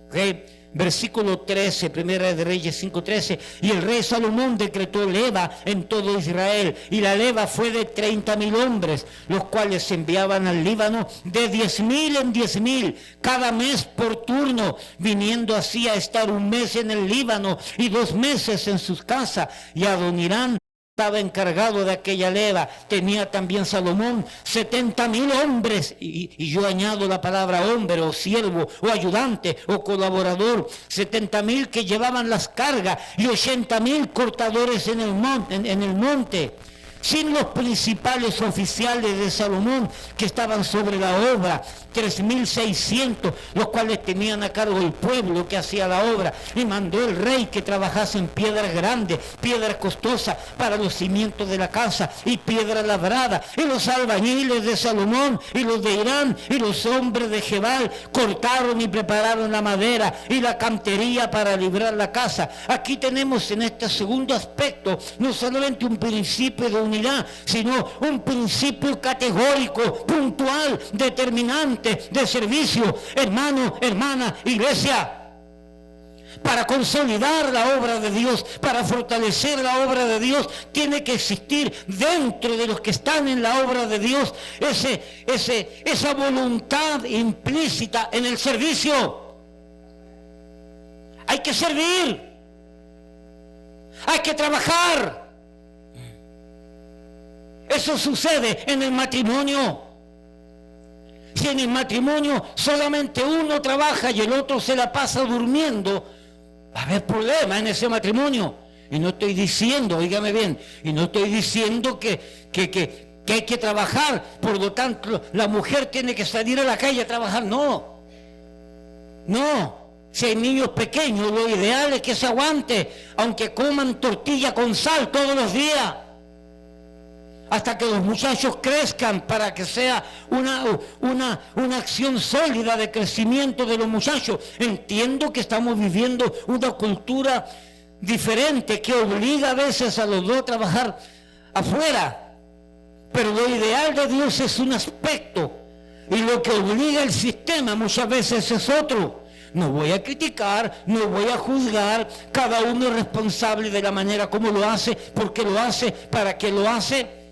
¿Okay? Versículo 13, Primera de Reyes 5:13, y el rey Salomón decretó leva en todo Israel, y la leva fue de 30,000 hombres, los cuales se enviaban al Líbano de 10,000 en 10,000, cada mes por turno, viniendo así a estar un mes en el Líbano y 2 meses en sus casas. Y Adonirán estaba encargado de aquella leva. Tenía también Salomón 70,000 hombres, y yo añado la palabra hombre o siervo o ayudante o colaborador, 70,000 que llevaban las cargas y 80,000 cortadores en el monte, sin los principales oficiales de Salomón que estaban sobre la obra, 3,600, los cuales tenían a cargo el pueblo que hacía la obra. Y mandó el rey que trabajasen piedras grandes, piedras costosas para los cimientos de la casa y piedra labrada. Y los albañiles de Salomón y los de Irán y los hombres de Gebal cortaron y prepararon la madera y la cantería para librar la casa. Aquí tenemos en este segundo aspecto no solamente un principio de unidad, sino un principio categórico, puntual, determinante de servicio. Hermano, hermana, iglesia, para consolidar la obra de Dios, para fortalecer la obra de Dios, tiene que existir dentro de los que están en la obra de Dios esa voluntad implícita en el servicio. Hay que servir, hay que trabajar. Eso sucede en el matrimonio. Si en el matrimonio solamente uno trabaja y el otro se la pasa durmiendo, va a haber problemas en ese matrimonio. Y no estoy diciendo, oígame bien, y no estoy diciendo que hay que trabajar, por lo tanto la mujer tiene que salir a la calle a trabajar. No. Si hay niños pequeños, lo ideal es que se aguante, aunque coman tortilla con sal todos los días, hasta que los muchachos crezcan, para que sea una acción sólida de crecimiento de los muchachos. Entiendo que estamos viviendo una cultura diferente que obliga a veces a los dos a trabajar afuera, pero lo ideal de Dios es un aspecto y lo que obliga el sistema muchas veces es otro. No voy a criticar, no voy a juzgar, cada uno es responsable de la manera como lo hace, porque lo hace, para qué lo hace.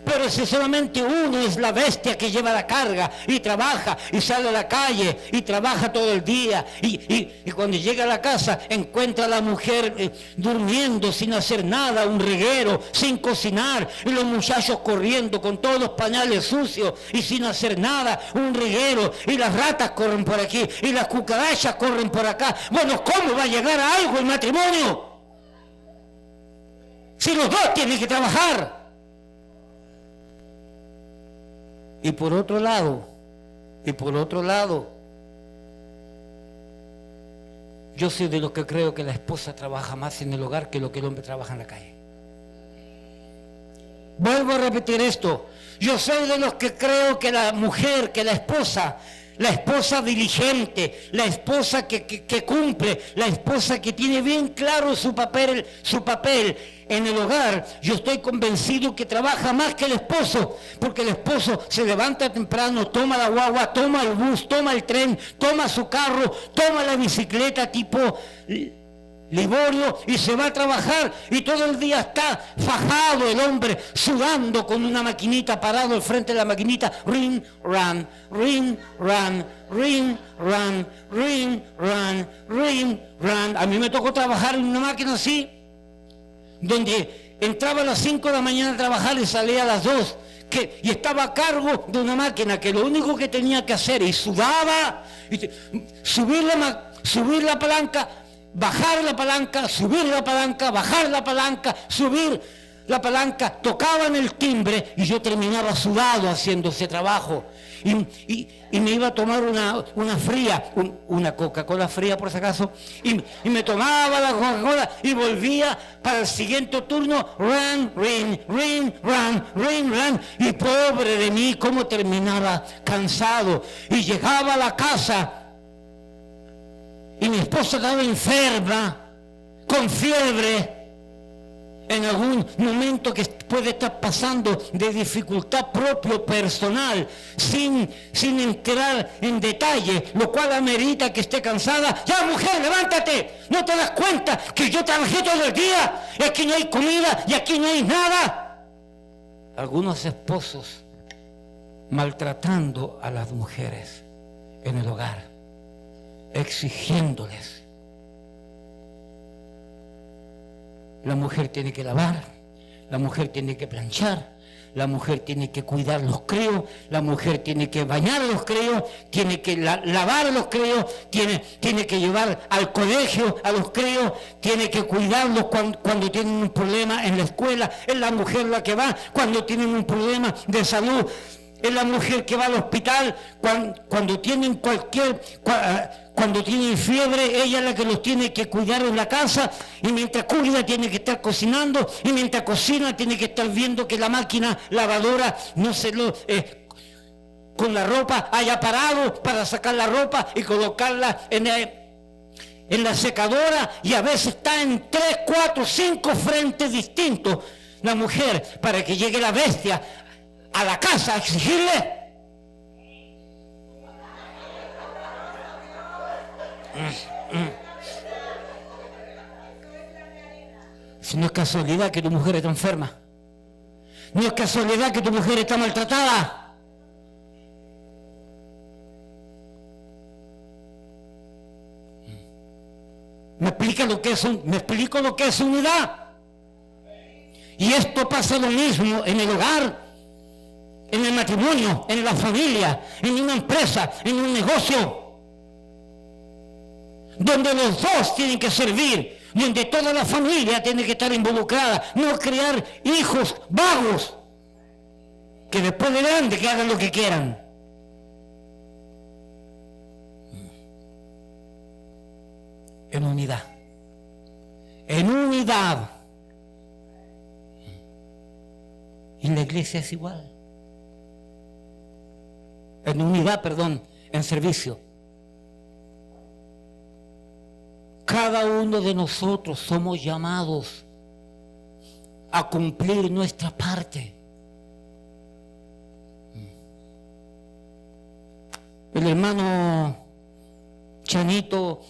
Pero si solamente uno es la bestia que lleva la carga y trabaja y sale a la calle y trabaja todo el día y cuando llega a la casa encuentra a la mujer durmiendo sin hacer nada, un reguero, sin cocinar, y los muchachos corriendo con todos los pañales sucios y sin hacer nada, un reguero, y las ratas corren por aquí y las cucarachas corren por acá. Bueno, ¿cómo va a llegar a algo el matrimonio? Si los dos tienen que trabajar. Y por otro lado, yo soy de los que creo que la esposa trabaja más en el hogar que lo que el hombre trabaja en la calle. Vuelvo a repetir esto. Yo soy de los que creo que la mujer, que la esposa diligente, la esposa que cumple, la esposa que tiene bien claro su papel en el hogar, yo estoy convencido que trabaja más que el esposo, porque el esposo se levanta temprano, toma la guagua, toma el bus, toma el tren, toma su carro, toma la bicicleta tipo Liborio y se va a trabajar, y todo el día está fajado el hombre, sudando, con una maquinita, parado al frente de la maquinita, ring, run, ring, run, ring, run, ring, run, ring, run. A mí me tocó trabajar en una máquina así, donde entraba a las 5 de la mañana a trabajar y salía a las 2, y estaba a cargo de una máquina que lo único que tenía que hacer, y sudaba, subir la palanca, bajar la palanca, subir la palanca, bajar la palanca, subir la palanca, tocaban el timbre y yo terminaba sudado haciendo ese trabajo. Y me iba a tomar una fría, una Coca-Cola fría por si acaso, y me tomaba la Coca-Cola y volvía para el siguiente turno, run, ring, ring, run, ring, run, y pobre de mí, cómo terminaba cansado. Y llegaba a la casa y mi esposa estaba enferma, con fiebre, en algún momento que puede estar pasando de dificultad propio personal, sin entrar en detalle, lo cual amerita que esté cansada. Ya, mujer, levántate, ¿no te das cuenta que yo trabajé todo el día y aquí no hay comida y aquí no hay nada? Algunos esposos maltratando a las mujeres en el hogar, exigiéndoles. La mujer tiene que lavar, la mujer tiene que planchar, la mujer tiene que cuidar los críos, la mujer tiene que bañar a los críos, tiene que lavar a los críos, tiene que llevar al colegio a los críos, tiene que cuidarlos cuando tienen un problema en la escuela. Es la mujer la que va cuando tienen un problema de salud. Es la mujer que va al hospital cuando tienen cuando tienen fiebre. Ella es la que los tiene que cuidar en la casa, y mientras cuida tiene que estar cocinando, y mientras cocina tiene que estar viendo que la máquina lavadora no se lo con la ropa haya parado para sacar la ropa y colocarla en la secadora, y a veces está en 3, 4, 5 frentes distintos la mujer para que llegue la bestia a la casa a exigirle. Si no es casualidad que tu mujer está enferma, no es casualidad que tu mujer está maltratada. ¿Me explico lo que es unidad? Y esto pasa lo mismo en el hogar, en el matrimonio, en la familia, en una empresa, en un negocio, donde los dos tienen que servir, donde toda la familia tiene que estar involucrada, no crear hijos vagos que después de grande que hagan lo que quieran. En unidad. En unidad. Y la iglesia es igual. En unidad, en servicio. Cada uno de nosotros somos llamados a cumplir nuestra parte. El hermano Chanito,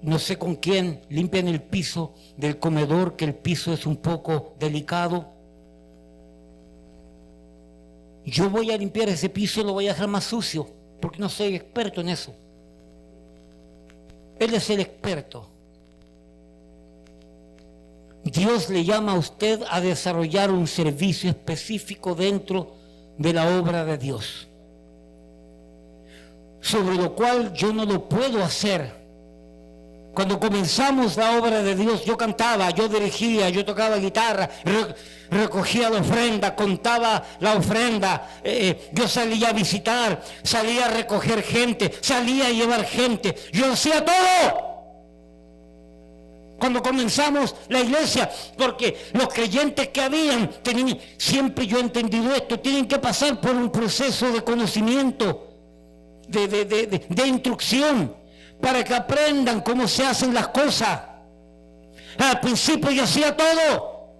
no sé con quién, limpian el piso del comedor, que el piso es un poco delicado. Yo voy a limpiar ese piso y lo voy a dejar más sucio, porque no soy experto en eso. Él es el experto. Dios le llama a usted a desarrollar un servicio específico dentro de la obra de Dios, sobre lo cual yo no lo puedo hacer. Cuando comenzamos la obra de Dios, yo cantaba, yo dirigía, yo tocaba guitarra, recogía la ofrenda, contaba la ofrenda, yo salía a visitar, salía a recoger gente, salía a llevar gente, yo hacía todo. Cuando comenzamos la iglesia, porque los creyentes que habían, siempre yo he entendido esto, tienen que pasar por un proceso de conocimiento, de instrucción, para que aprendan cómo se hacen las cosas. Al principio yo hacía todo.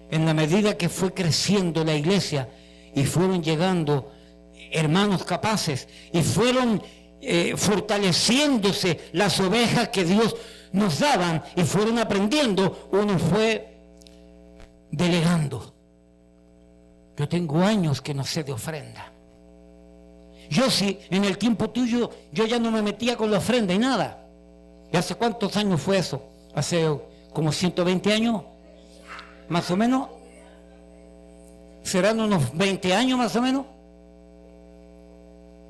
En la medida que fue creciendo la iglesia y fueron llegando hermanos capaces y fueron fortaleciéndose las ovejas que Dios nos daban y fueron aprendiendo, uno fue delegando. Yo tengo años que no sé de ofrenda. Yo sí, en el tiempo tuyo, yo ya no me metía con la ofrenda y nada. ¿Y hace cuántos años fue eso? Hace como 120 años, más o menos. ¿Serán unos 20 años más o menos?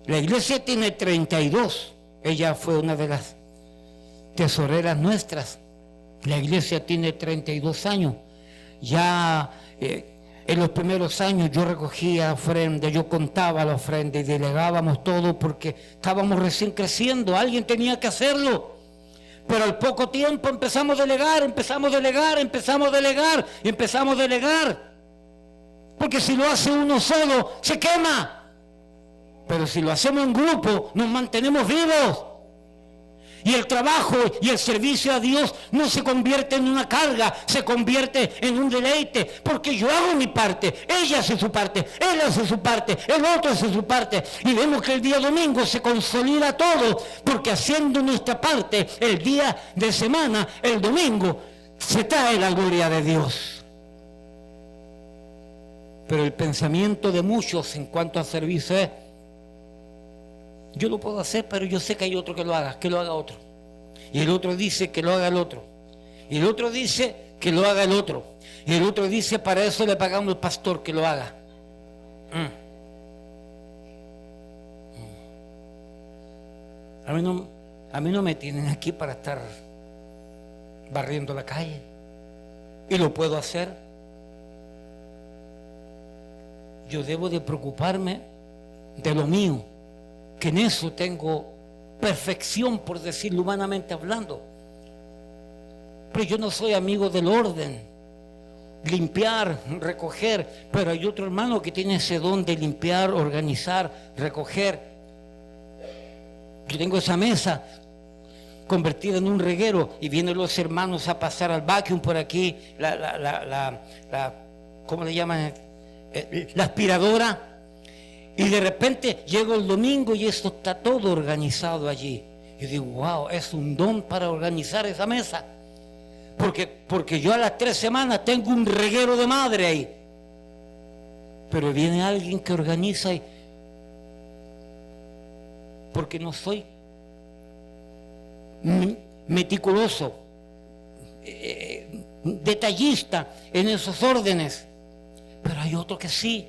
La iglesia tiene 32. Ella fue una de las tesoreras nuestras La iglesia tiene 32 años. Ya en los primeros años yo recogía ofrenda, yo contaba la ofrenda y delegábamos todo porque estábamos recién creciendo. Alguien tenía que hacerlo. Pero al poco tiempo empezamos a delegar. Porque si lo hace uno solo, se quema. Pero si lo hacemos en grupo, nos mantenemos vivos. Y el trabajo y el servicio a Dios no se convierte en una carga, se convierte en un deleite. Porque yo hago mi parte, ella hace su parte, él hace su parte, el otro hace su parte. Y vemos que el día domingo se consolida todo, porque haciendo nuestra parte, el día de semana, el domingo, se trae la gloria de Dios. Pero el pensamiento de muchos en cuanto a servicio es: yo lo puedo hacer, pero yo sé que hay otro que lo haga otro. Y el otro dice que lo haga el otro. Y el otro dice que lo haga el otro. Y el otro dice: para eso le pagamos al pastor que lo haga. A mí no me tienen aquí para estar barriendo la calle. Y lo puedo hacer. Yo debo de preocuparme de lo mío, que en eso tengo perfección, por decirlo humanamente hablando. Pero yo no soy amigo del orden, limpiar, recoger. Pero hay otro hermano que tiene ese don de limpiar, organizar, recoger. Yo tengo esa mesa convertida en un reguero y vienen los hermanos a pasar al vacuum por aquí, ¿cómo le llaman? La aspiradora. Y de repente llego el domingo y esto está todo organizado allí. Y digo: wow, es un don para organizar esa mesa. Porque yo a las 3 semanas tengo un reguero de madre ahí. Pero viene alguien que organiza porque no soy meticuloso, detallista en esos órdenes. Pero hay otro que sí.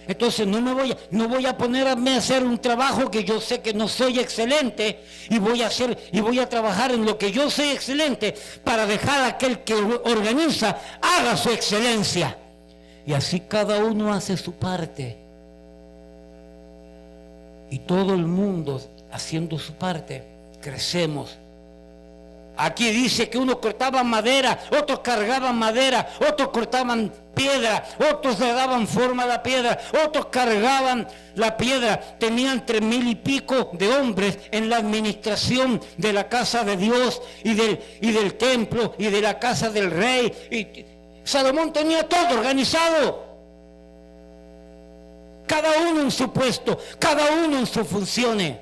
Entonces no voy a ponerme a hacer un trabajo que yo sé que no soy excelente, y voy a trabajar en lo que yo soy excelente para dejar a aquel que organiza haga su excelencia. Y así cada uno hace su parte. Y todo el mundo haciendo su parte, crecemos. Aquí dice que unos cortaban madera, otros cargaban madera, otros cortaban piedra, otros le daban forma a la piedra, otros cargaban la piedra. Tenían 3,000 y pico de hombres en la administración de la casa de Dios y del templo y de la casa del rey. Y Salomón tenía todo organizado. Cada uno en su puesto, cada uno en sus funciones.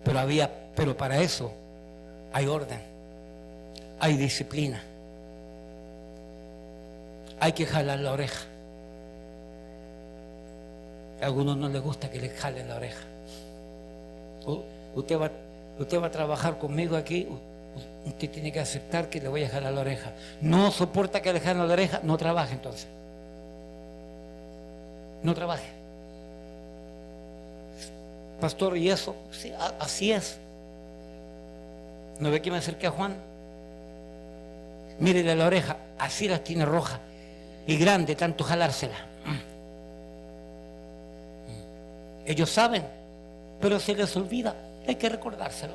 Pero para eso hay orden. Hay disciplina. Hay que jalar la oreja. A algunos no les gusta que le jalen la oreja. Usted va a trabajar conmigo aquí. Usted tiene que aceptar que le voy a jalar la oreja. No soporta que le jalen la oreja, no trabaje entonces. No trabaje. Pastor, ¿y eso? Sí, así es. ¿No ve que me acerqué a Juan? Mírele la oreja, así las tiene roja y grande, tanto jalársela. Ellos saben, pero se les olvida, hay que recordárselo.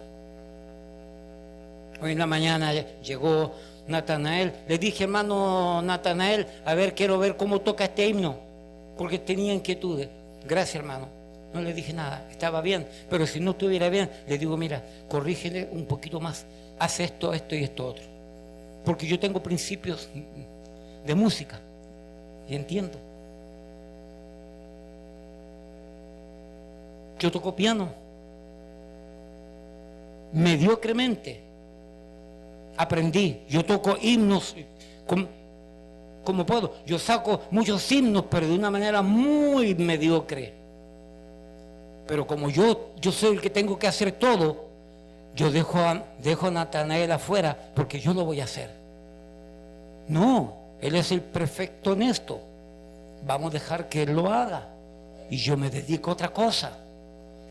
Hoy en la mañana llegó Natanael, le dije: hermano Natanael, a ver, quiero ver cómo toca este himno, porque tenía inquietudes. Gracias, hermano. No le dije nada, estaba bien, pero si no estuviera bien, le digo: mira, corrígele un poquito más, haz esto, esto y esto otro. Porque yo tengo principios de música y entiendo. Yo toco piano mediocremente. Aprendí. Yo toco himnos como puedo. Yo saco muchos himnos, pero de una manera muy mediocre. Pero como yo soy el que tengo que hacer todo, yo dejo a Natanael afuera porque yo lo voy a hacer. No, él es el perfecto en esto. Vamos a dejar que él lo haga y yo me dedico a otra cosa.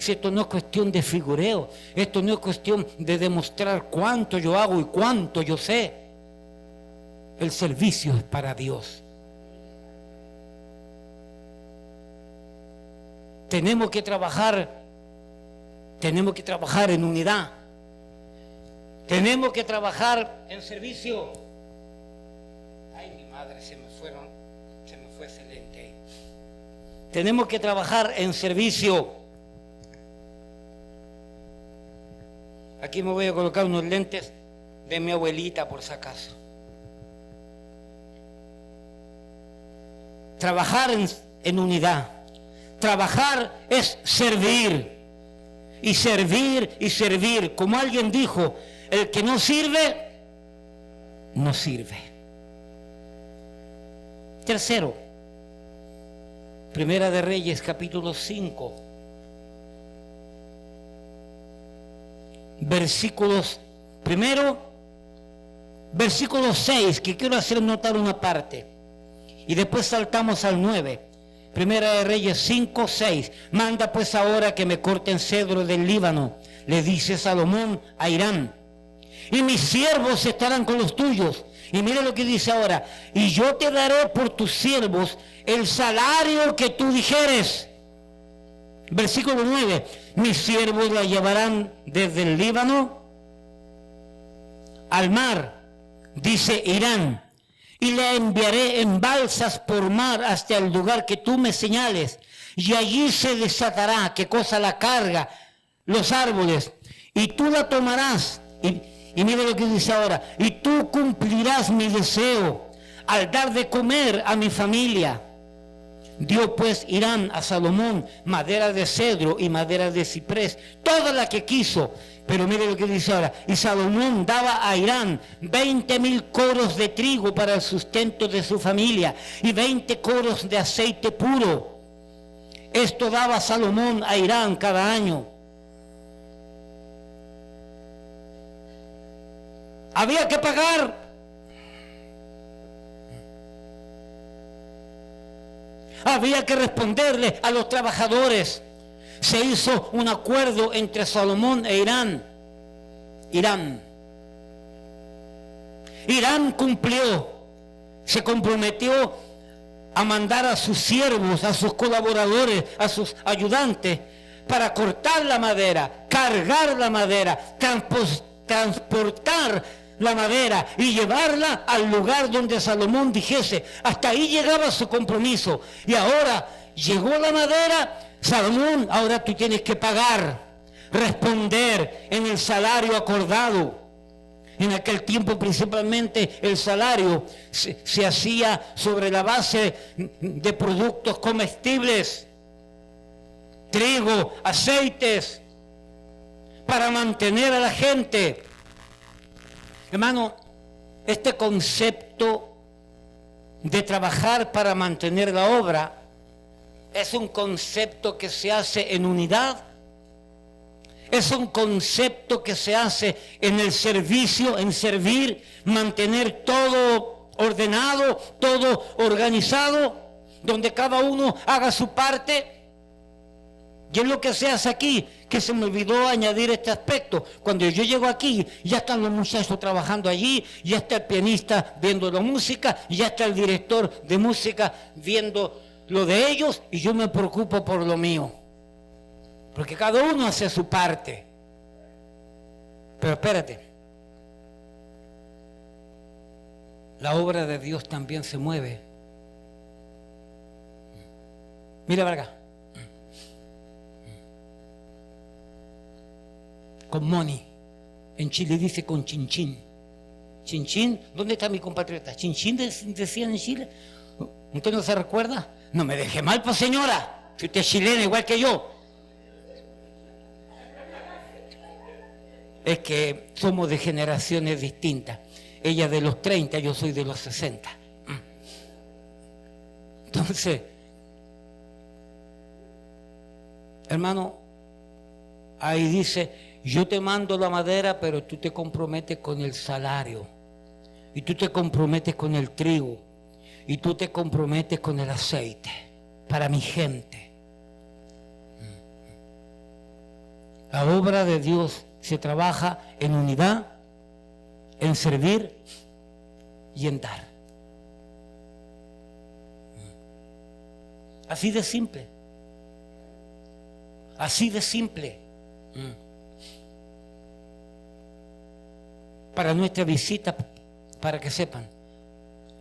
Si esto no es cuestión de figureo, esto no es cuestión de demostrar cuánto yo hago y cuánto yo sé. El servicio es para Dios. Tenemos que trabajar en unidad. Tenemos que trabajar en servicio. Ay, mi madre, se me fue excelente. Tenemos que trabajar en servicio. Aquí me voy a colocar unos lentes de mi abuelita por si acaso. Trabajar en unidad. Trabajar es servir. Y servir y servir. Como alguien dijo, el que no sirve, no sirve. Tercero, Primera de Reyes, capítulo 5, versículo 6, que quiero hacer notar una parte. Y después saltamos al 9. Primera de Reyes 5, 6. Manda pues ahora que me corten cedro del Líbano, le dice Salomón a Hiram, y mis siervos estarán con los tuyos. Y mire lo que dice ahora: y yo te daré por tus siervos el salario que tú dijeres. Versículo 9. Mis siervos la llevarán desde el Líbano al mar, dice Hiram, y la enviaré en balsas por mar hasta el lugar que tú me señales, y allí se desatará, ¿qué cosa? La carga, los árboles, y tú la tomarás. Y mire lo que dice ahora: y tú cumplirás mi deseo al dar de comer a mi familia. Dio pues Hiram a Salomón madera de cedro y madera de ciprés, toda la que quiso. Pero mire lo que dice ahora: y Salomón daba a Hiram 20,000 coros de trigo para el sustento de su familia y 20 coros de aceite puro. Esto daba Salomón a Hiram cada año. Había que pagar. Había que responderle a los trabajadores. Se hizo un acuerdo entre Salomón e Hiram. Hiram cumplió, se comprometió a mandar a sus siervos, a sus colaboradores, a sus ayudantes, para cortar la madera, cargar la madera, transportar la madera y llevarla al lugar donde Salomón dijese. Hasta ahí llegaba su compromiso. Y ahora llegó la madera. Salomón, ahora tú tienes que pagar, responder en el salario acordado. En aquel tiempo principalmente el salario se hacía sobre la base de productos comestibles, trigo, aceites, para mantener a la gente. Hermano, este concepto de trabajar para mantener la obra es un concepto que se hace en unidad, es un concepto que se hace en el servicio, en servir, mantener todo ordenado, todo organizado, donde cada uno haga su parte. Y es lo que se hace aquí, que se me olvidó añadir este aspecto. Cuando yo llego aquí, ya están los muchachos trabajando allí, ya está el pianista viendo la música, ya está el director de música viendo lo de ellos, y yo me preocupo por lo mío. Porque cada uno hace su parte. Pero espérate, la obra de Dios también se mueve. Mira para acá. Con money. En Chile dice con chinchín. Chinchín, ¿dónde está mi compatriota? ¿Chinchín decían en Chile? ¿Usted no se recuerda? No me deje mal, pues señora, si usted es chilena igual que yo. Es que somos de generaciones distintas. Ella de los 30, yo soy de los 60. Entonces, hermano, ahí dice: yo te mando la madera, pero tú te comprometes con el salario, y tú te comprometes con el trigo, y tú te comprometes con el aceite para mi gente. La obra de Dios se trabaja en unidad, en servir y en dar. Así de simple. Así de simple. Para nuestra visita, para que sepan,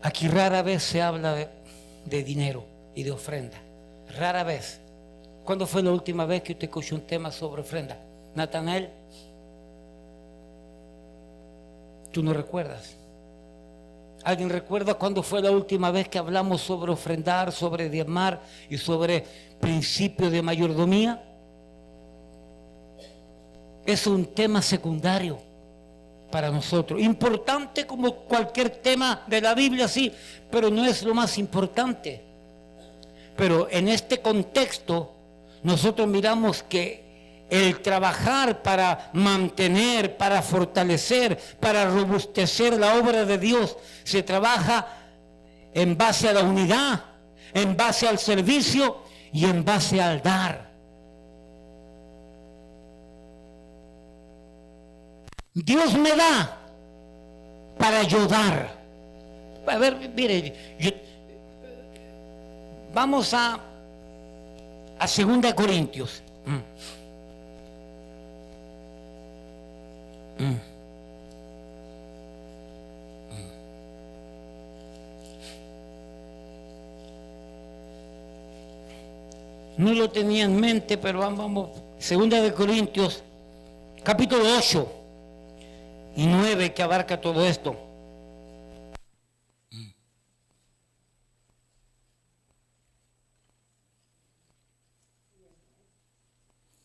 aquí rara vez se habla de dinero y de ofrenda. Rara vez. ¿Cuándo fue la última vez que usted escuchó un tema sobre ofrenda? Natanael, ¿tú no recuerdas? ¿Alguien recuerda cuándo fue la última vez que hablamos sobre ofrendar, sobre diezmar y sobre principios de mayordomía? Es un tema secundario para nosotros. Importante como cualquier tema de la Biblia, sí, pero no es lo más importante. Pero en este contexto, nosotros miramos que el trabajar para mantener, para fortalecer, para robustecer la obra de Dios, se trabaja en base a la unidad, en base al servicio y en base al dar. Dios me da para yo dar. A ver, mire, vamos a 2 Corintios. No lo tenía en mente, pero vamos. 2 Corintios, capítulo 8 y 9, que abarca todo esto.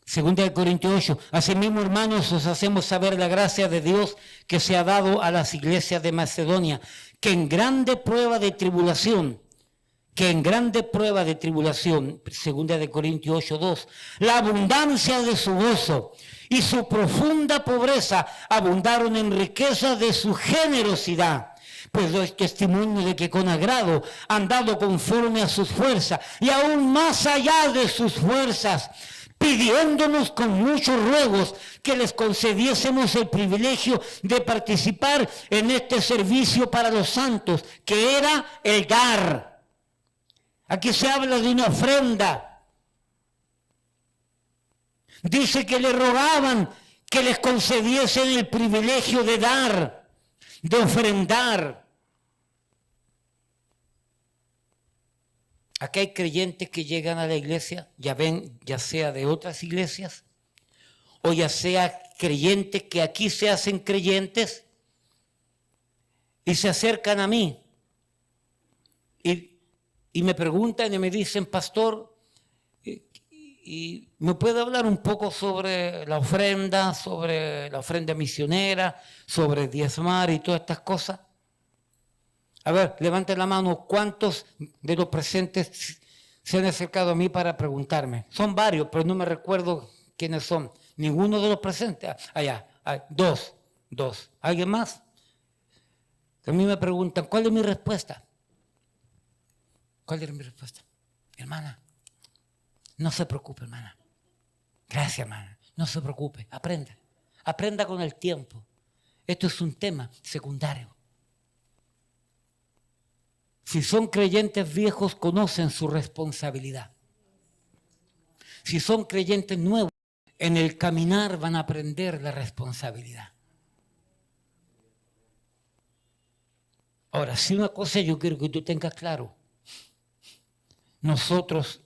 Segunda de Corintios 8. Asimismo, hermanos, os hacemos saber la gracia de Dios que se ha dado a las iglesias de Macedonia, que en grande prueba de tribulación, segunda de Corintios 8:2, la abundancia de su gozo y su profunda pobreza abundaron en riqueza de su generosidad. Pues doy testimonio de que con agrado han dado conforme a sus fuerzas y aún más allá de sus fuerzas, pidiéndonos con muchos ruegos que les concediésemos el privilegio de participar en este servicio para los santos, que era el dar. Aquí se habla de una ofrenda. Dice que le rogaban que les concediesen el privilegio de dar, de ofrendar. Aquí hay creyentes que llegan a la iglesia, ya sea de otras iglesias, o ya sea creyentes que aquí se hacen creyentes y se acercan a mí y me preguntan y me dicen: pastor, ¿y me puede hablar un poco sobre la ofrenda misionera, sobre diezmar y todas estas cosas? A ver, levanten la mano, ¿cuántos de los presentes se han acercado a mí para preguntarme? Son varios, pero no me recuerdo quiénes son. Ninguno de los presentes. Allá, dos. ¿Alguien más? A mí me preguntan, ¿cuál es mi respuesta? ¿Cuál es mi respuesta? Hermana, no se preocupe, hermana. Gracias, hermana. No se preocupe, aprenda. Aprenda con el tiempo. Esto es un tema secundario. Si son creyentes viejos, conocen su responsabilidad. Si son creyentes nuevos, en el caminar van a aprender la responsabilidad. Ahora, si una cosa yo quiero que tú tengas claro. Nosotros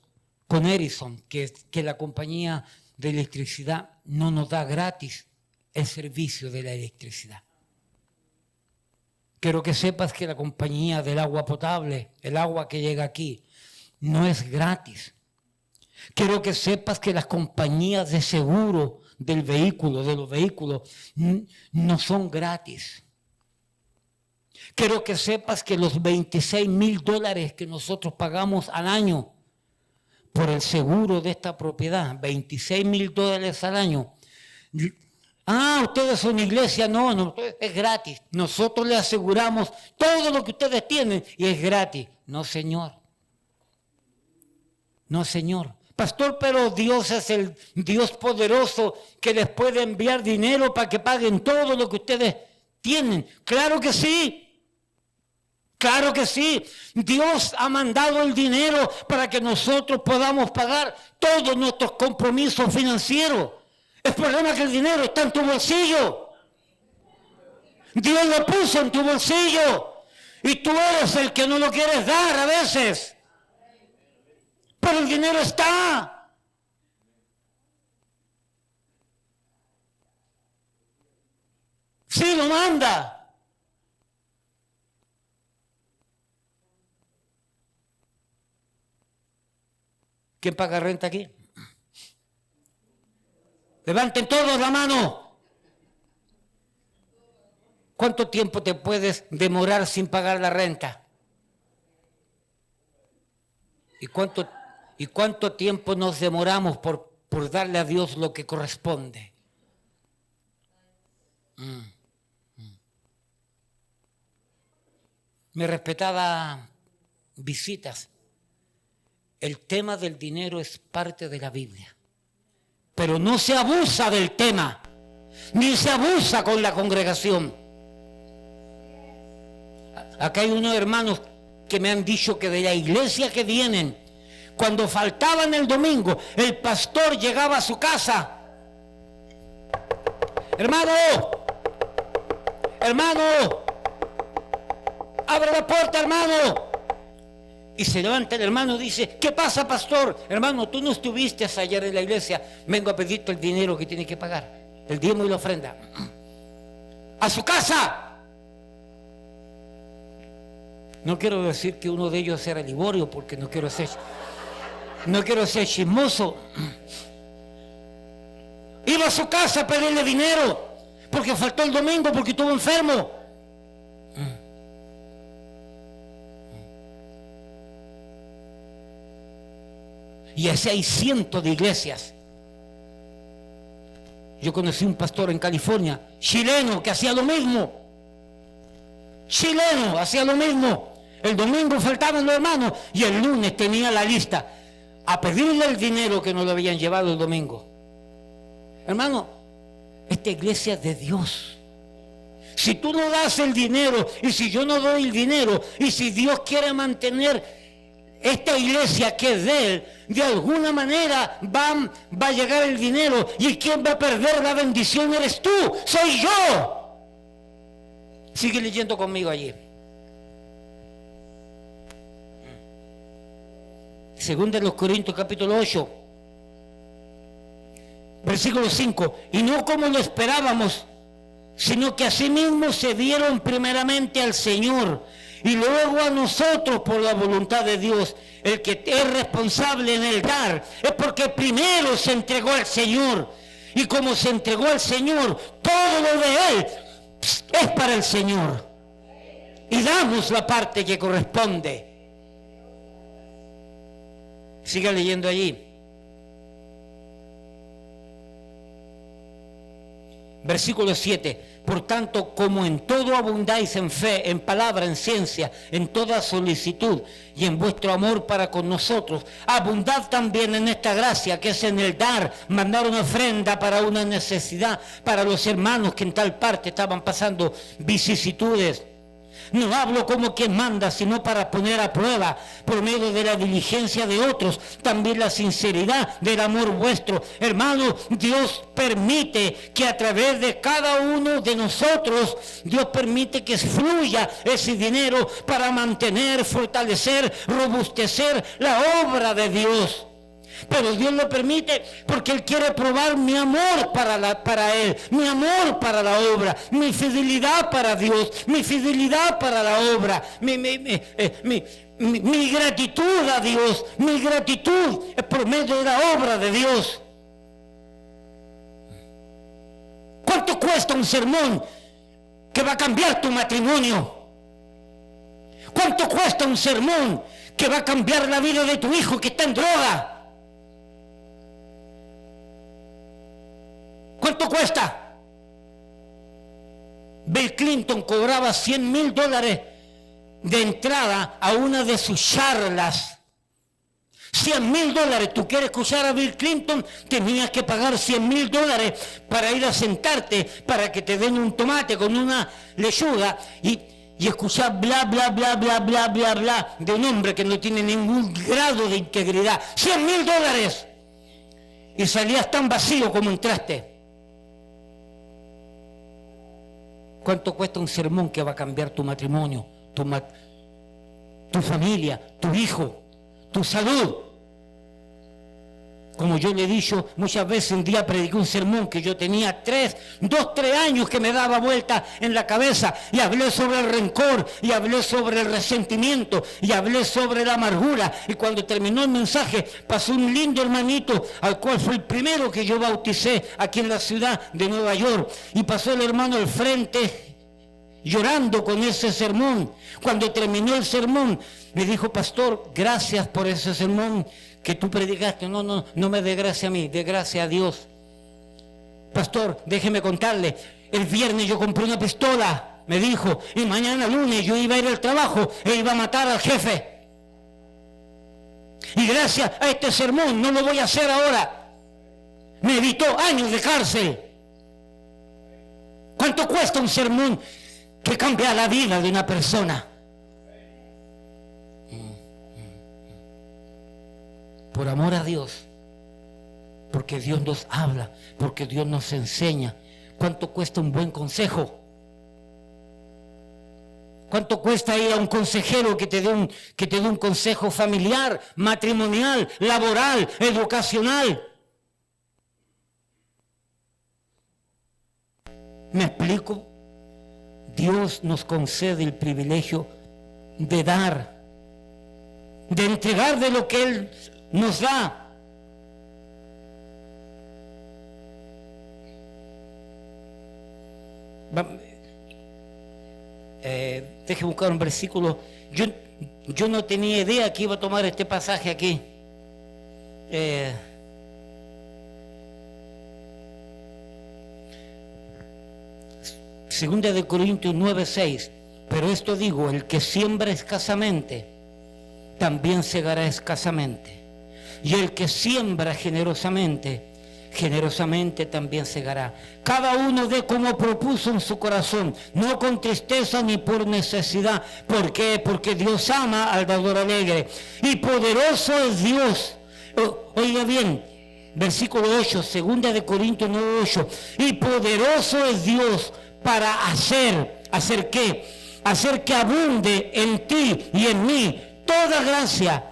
con Edison, que la compañía de electricidad no nos da gratis el servicio de la electricidad. Quiero que sepas que la compañía del agua potable, el agua que llega aquí, no es gratis. Quiero que sepas que las compañías de seguro de los vehículos, no son gratis. Quiero que sepas que los $26,000 que nosotros pagamos al año por el seguro de esta propiedad, $26,000 al año. Ustedes son iglesia, no, es gratis. Nosotros le aseguramos todo lo que ustedes tienen y es gratis. No, señor. Pastor, pero Dios es el Dios poderoso que les puede enviar dinero para que paguen todo lo que ustedes tienen. Claro que sí. Claro que sí. Dios ha mandado el dinero para que nosotros podamos pagar todos nuestros compromisos financieros. El problema es que el dinero está en tu bolsillo. Dios lo puso en tu bolsillo. Y tú eres el que no lo quieres dar a veces. Pero el dinero está. Sí, lo manda. ¿Quién paga renta aquí? Levanten todos la mano. ¿Cuánto tiempo te puedes demorar sin pagar la renta? ¿Y cuánto tiempo nos demoramos por darle a Dios lo que corresponde? Mi respetada visitas, el tema del dinero es parte de la Biblia, pero no se abusa del tema, ni se abusa con la congregación. Acá hay unos hermanos que me han dicho que de la iglesia que vienen, cuando faltaban el domingo, el pastor llegaba a su casa. Hermano, abre la puerta, hermano. Y se levanta el hermano y dice, ¿qué pasa, pastor? Hermano, tú no estuviste ayer en la iglesia, vengo a pedirte el dinero que tienes que pagar, el diezmo y la ofrenda. A su casa. No quiero decir que uno de ellos era Liborio, porque no quiero ser chismoso. Iba a su casa a pedirle dinero, porque faltó el domingo, porque estuvo enfermo. Y así hay cientos de iglesias. Yo conocí un pastor en California, chileno, que hacía lo mismo. El domingo faltaban los hermanos y el lunes tenía la lista a pedirle el dinero que no lo habían llevado el domingo. Hermano, esta iglesia es de Dios. Si tú no das el dinero y si yo no doy el dinero y si Dios quiere mantener esta iglesia que es de Él, de alguna manera va a llegar el dinero, y quien va a perder la bendición eres tú, soy yo. Sigue leyendo conmigo allí. Segunda de los Corintios capítulo 8, versículo 5. Y no como lo esperábamos, sino que asimismo se dieron primeramente al Señor y luego a nosotros por la voluntad de Dios. El que es responsable en el dar es porque primero se entregó al Señor, y como se entregó al Señor, todo lo de Él es para el Señor, y damos la parte que corresponde. Siga leyendo allí. Versículo 7. Por tanto, como en todo abundáis en fe, en palabra, en ciencia, en toda solicitud y en vuestro amor para con nosotros, abundad también en esta gracia, que es en el dar, mandar una ofrenda para una necesidad, para los hermanos que en tal parte estaban pasando vicisitudes. No hablo como quien manda, sino para poner a prueba, por medio de la diligencia de otros, también la sinceridad del amor vuestro. Hermano, Dios permite que a través de cada uno de nosotros, Dios permite que fluya ese dinero para mantener, fortalecer, robustecer la obra de Dios. Pero Dios lo permite porque Él quiere probar mi amor para Él, mi amor para la obra, mi fidelidad para Dios, mi fidelidad para la obra, mi gratitud a Dios, mi gratitud es por medio de la obra de Dios. ¿Cuánto cuesta un sermón que va a cambiar tu matrimonio? ¿Cuánto cuesta un sermón que va a cambiar la vida de tu hijo que está en droga? ¿Cuánto cuesta? Bill Clinton cobraba $100,000 de entrada a una de sus charlas. $100,000. ¿Tú quieres escuchar a Bill Clinton? Tenías que pagar $100,000 para ir a sentarte, para que te den un tomate con una lechuga y escuchar bla, bla, bla, bla, bla, bla, bla, de un hombre que no tiene ningún grado de integridad. $100,000. Y salías tan vacío como entraste. ¿Cuánto cuesta un sermón que va a cambiar tu matrimonio, tu familia, tu hijo, tu salud? Como yo le he dicho muchas veces, un día prediqué un sermón que yo tenía 3 años que me daba vuelta en la cabeza, y hablé sobre el rencor, y hablé sobre el resentimiento, y hablé sobre la amargura. Y cuando terminó el mensaje, pasó un lindo hermanito, al cual fue el primero que yo bauticé aquí en la ciudad de Nueva York, y pasó el hermano al frente llorando con ese sermón. Cuando terminó el sermón, me dijo: pastor, gracias por ese sermón que tú predicaste. No me dé gracia a mí, dé gracia a Dios. Pastor, déjeme contarle, el viernes yo compré una pistola, me dijo, y mañana lunes yo iba a ir al trabajo e iba a matar al jefe. Y gracias a este sermón no lo voy a hacer ahora. Me evitó años de cárcel. ¿Cuánto cuesta un sermón que cambia la vida de una persona? Por amor a Dios, porque Dios nos habla, porque Dios nos enseña. ¿Cuánto cuesta un buen consejo? ¿Cuánto cuesta ir a un consejero que te dé un consejo familiar, matrimonial, laboral, educacional? ¿Me explico? Dios nos concede el privilegio de dar, de entregar de lo que Él nos da. Deje buscar un versículo. Yo no tenía idea que iba a tomar este pasaje aquí. Segunda de Corintios 9:6. Pero esto digo: el que siembra escasamente, también segará escasamente. Y el que siembra generosamente, generosamente también segará. Cada uno dé como propuso en su corazón, no con tristeza ni por necesidad. ¿Por qué? Porque Dios ama al dador alegre. Y poderoso es Dios. Oiga bien, versículo 8, segunda de Corintios 9:8. Y poderoso es Dios para ¿hacer qué? Hacer que abunde en ti y en mí toda gracia,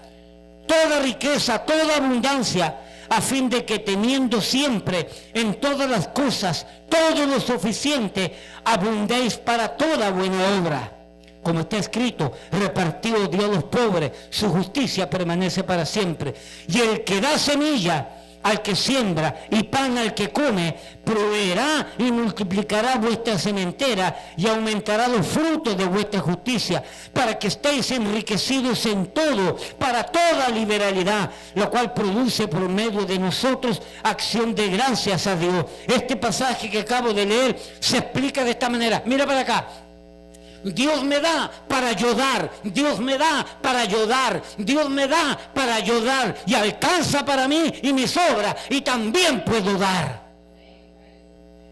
toda riqueza, toda abundancia, a fin de que teniendo siempre en todas las cosas todo lo suficiente, abundéis para toda buena obra. Como está escrito: repartido dio a los pobres, su justicia permanece para siempre. Y el que da semilla al que siembra y pan al que come, proveerá y multiplicará vuestra sementera y aumentará los frutos de vuestra justicia, para que estéis enriquecidos en todo, para toda liberalidad, lo cual produce por medio de nosotros acción de gracias a Dios. Este pasaje que acabo de leer se explica de esta manera. Mira para acá. Dios me da para ayudar, Dios me da para ayudar, Dios me da para ayudar, y alcanza para mí y me sobra, y también puedo dar.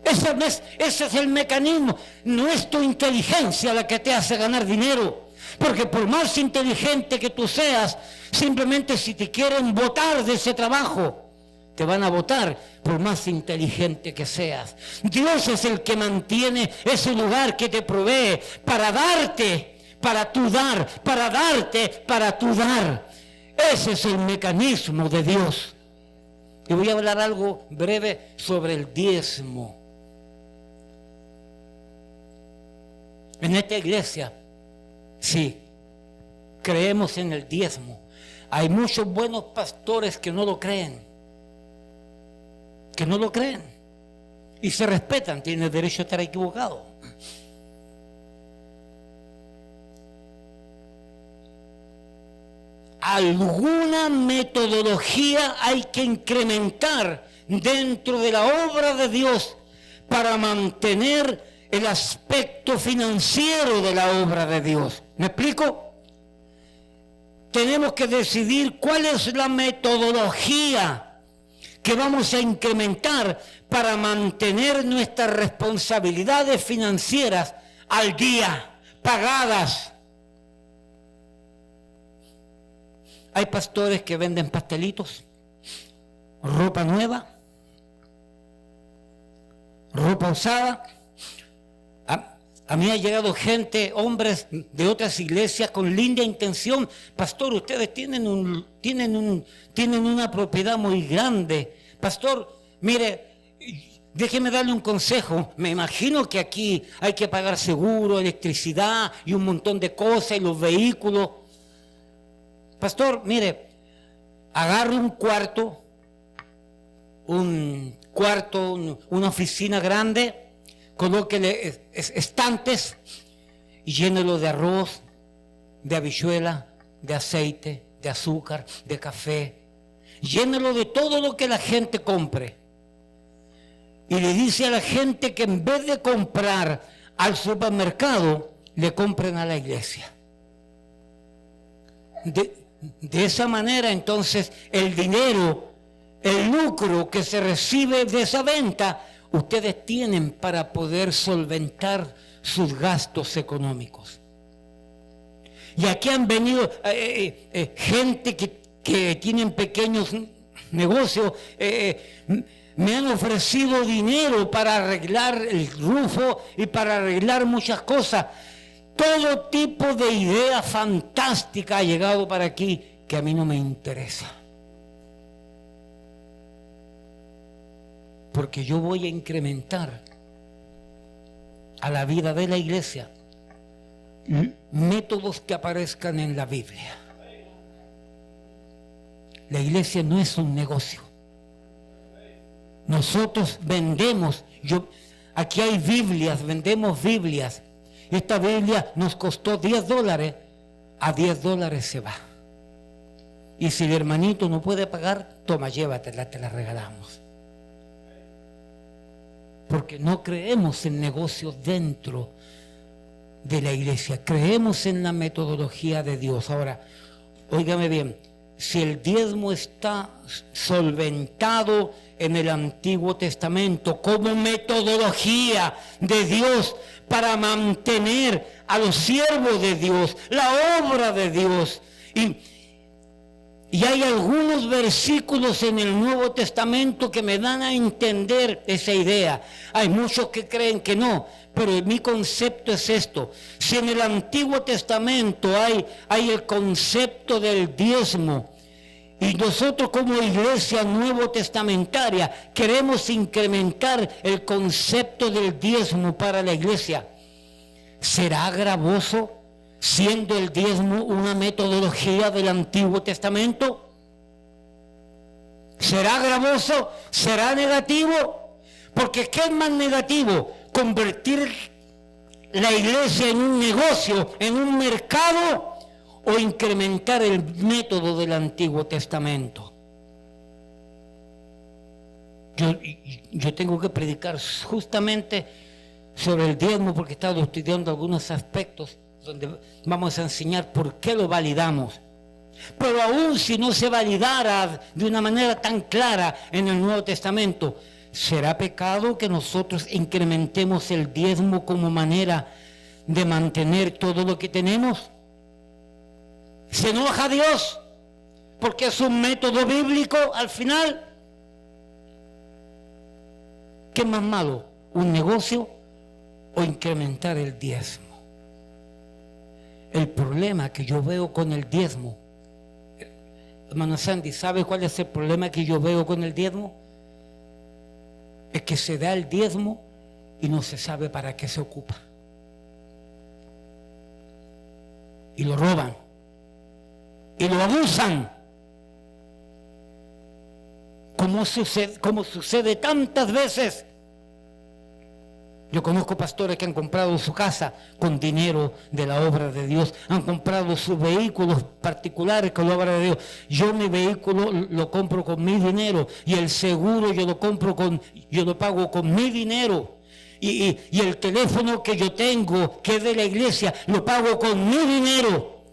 Ese es el mecanismo. No es tu inteligencia la que te hace ganar dinero, porque por más inteligente que tú seas, simplemente si te quieren botar de ese trabajo, te van a votar, por más inteligente que seas. Dios es el que mantiene ese lugar, que te provee para darte, para tú dar, para darte, para tú dar. Ese es el mecanismo de Dios. Y voy a hablar algo breve sobre el diezmo. En esta iglesia, sí, creemos en el diezmo. Hay muchos buenos pastores que no lo creen. Y se respetan, tienen derecho a estar equivocados. Alguna metodología hay que incrementar dentro de la obra de Dios para mantener el aspecto financiero de la obra de Dios. ¿Me explico? tenemos que decidir cuál es la metodología que vamos a incrementar para mantener nuestras responsabilidades financieras al día, pagadas. Hay pastores que venden pastelitos, ropa nueva, ropa usada. A mí ha llegado gente, hombres de otras iglesias con linda intención. Pastor, ustedes tienen una propiedad muy grande. Pastor, mire, déjeme darle un consejo. Me imagino que aquí hay que pagar seguro, electricidad y un montón de cosas y los vehículos. Pastor, mire, agarre un cuarto, una oficina grande, colóquele estantes y llénelo de arroz, de habichuela, de aceite, de azúcar, de café. Llénelo de todo lo que la gente compre. Y le dice a la gente que en vez de comprar al supermercado, le compren a la iglesia. De esa manera, entonces, el dinero, el lucro que se recibe de esa venta, ustedes tienen para poder solventar sus gastos económicos. Y aquí han venido gente que tienen pequeños negocios, me han ofrecido dinero para arreglar el rufo y para arreglar muchas cosas. Todo tipo de idea fantástica ha llegado para aquí que a mí no me interesa. Porque yo voy a incrementar a la vida de la iglesia métodos que aparezcan en la Biblia. La iglesia no es un negocio. Nosotros vendemos, aquí hay Biblias, vendemos Biblias. Esta Biblia nos costó $10, a $10 se va. Y si el hermanito no puede pagar, toma, llévatela, te la regalamos. Porque no creemos en negocios dentro de la iglesia, creemos en la metodología de Dios. Ahora, óigame bien, si el diezmo está solventado en el Antiguo Testamento como metodología de Dios para mantener a los siervos de Dios, la obra de Dios, y hay algunos versículos en el Nuevo Testamento que me dan a entender esa idea. Hay muchos que creen que no, pero mi concepto es esto. Si en el Antiguo Testamento hay el concepto del diezmo, y nosotros como iglesia nuevo testamentaria queremos incrementar el concepto del diezmo para la iglesia, ¿será gravoso siendo el diezmo una metodología del Antiguo Testamento? ¿Será gravoso? ¿Será negativo? Porque ¿qué es más negativo? ¿Convertir la iglesia en un negocio, en un mercado, o incrementar el método del Antiguo Testamento? Yo tengo que predicar justamente sobre el diezmo porque he estado estudiando algunos aspectos donde vamos a enseñar por qué lo validamos. Pero aún si no se validara de una manera tan clara en el Nuevo Testamento, ¿será pecado que nosotros incrementemos el diezmo como manera de mantener todo lo que tenemos? ¿Se enoja Dios porque es un método bíblico al final? ¿Qué es más malo? ¿Un negocio o incrementar el diezmo? El problema que yo veo con el diezmo, hermano Sandy, ¿sabe cuál es el problema que yo veo con el diezmo? Es que se da el diezmo y no se sabe para qué se ocupa. Y lo roban. Y lo abusan. Como sucede tantas veces. Yo conozco pastores que han comprado su casa con dinero de la obra de Dios, han comprado sus vehículos particulares con la obra de Dios. Yo mi vehículo lo compro con mi dinero y el seguro yo lo pago con mi dinero. Y el teléfono que yo tengo, que es de la iglesia, lo pago con mi dinero.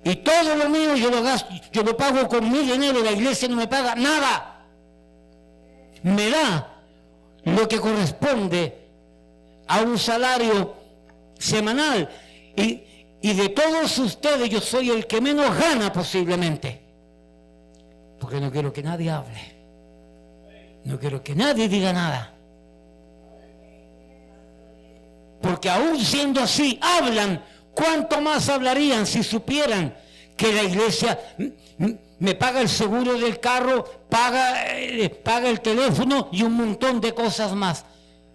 Y todo lo mío yo lo gasto, yo lo pago con mi dinero, la iglesia no me paga nada. Me da lo que corresponde a un salario semanal. Y de todos ustedes yo soy el que menos gana posiblemente. Porque no quiero que nadie hable. No quiero que nadie diga nada. Porque aún siendo así, hablan. ¿Cuánto más hablarían si supieran que la iglesia me paga el seguro del carro, paga el teléfono y un montón de cosas más?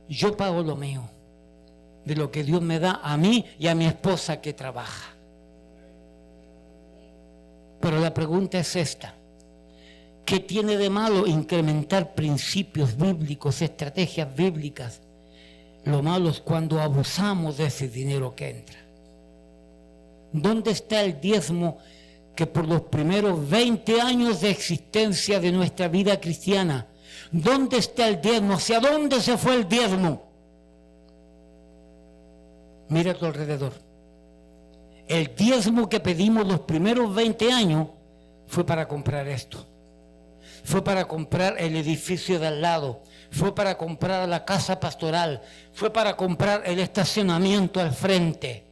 Yo pago lo mío, de lo que Dios me da a mí y a mi esposa que trabaja. Pero la pregunta es esta: ¿qué tiene de malo incrementar principios bíblicos, estrategias bíblicas? Lo malo es cuando abusamos de ese dinero que entra. ¿Dónde está el diezmo que por los primeros 20 años de existencia de nuestra vida cristiana? ¿Dónde está el diezmo? ¿Hacia dónde se fue el diezmo? Mira a tu alrededor. El diezmo que pedimos los primeros 20 años fue para comprar esto. Fue para comprar el edificio de al lado. Fue para comprar la casa pastoral. Fue para comprar el estacionamiento al frente.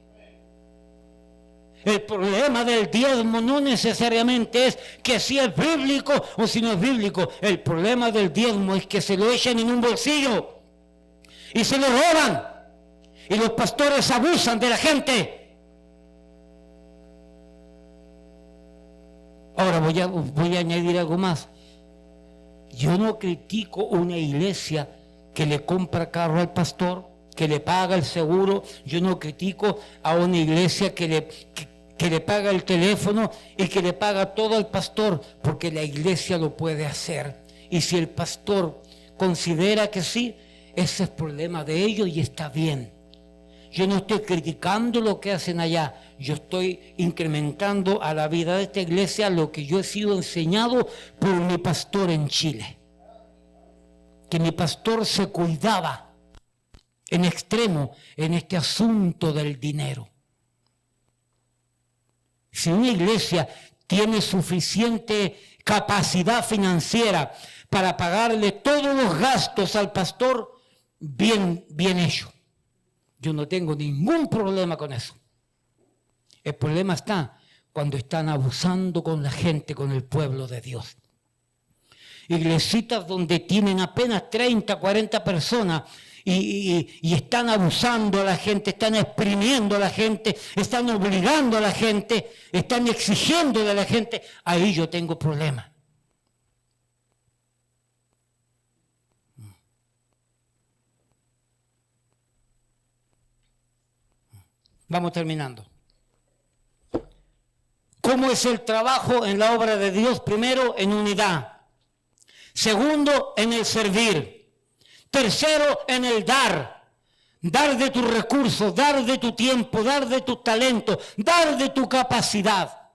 El problema del diezmo no necesariamente es que si es bíblico o si no es bíblico. El problema del diezmo es que se lo echan en un bolsillo y se lo roban. Y los pastores abusan de la gente. Ahora voy a añadir algo más. Yo no critico una iglesia que le compra carro al pastor, que le paga el seguro. Yo no critico a una iglesia que le paga el teléfono y que le paga todo al pastor, porque la iglesia lo puede hacer. Y si el pastor considera que sí, ese es problema de ellos y está bien. Yo no estoy criticando lo que hacen allá. Yo estoy incrementando a la vida de esta iglesia lo que yo he sido enseñado por mi pastor en Chile. Que mi pastor se cuidaba en extremo en este asunto del dinero. Si una iglesia tiene suficiente capacidad financiera para pagarle todos los gastos al pastor, bien hecho. Yo no tengo ningún problema con eso. El problema está cuando están abusando con la gente, con el pueblo de Dios. Iglesitas donde tienen apenas 30, 40 personas y están abusando a la gente, están exprimiendo a la gente, están obligando a la gente, están exigiendo de la gente. Ahí yo tengo problemas. Vamos terminando. ¿Cómo es el trabajo en la obra de Dios? Primero, en unidad. Segundo, en el servir. Tercero, en el dar. Dar de tus recursos, dar de tu tiempo, dar de tu talento, dar de tu capacidad.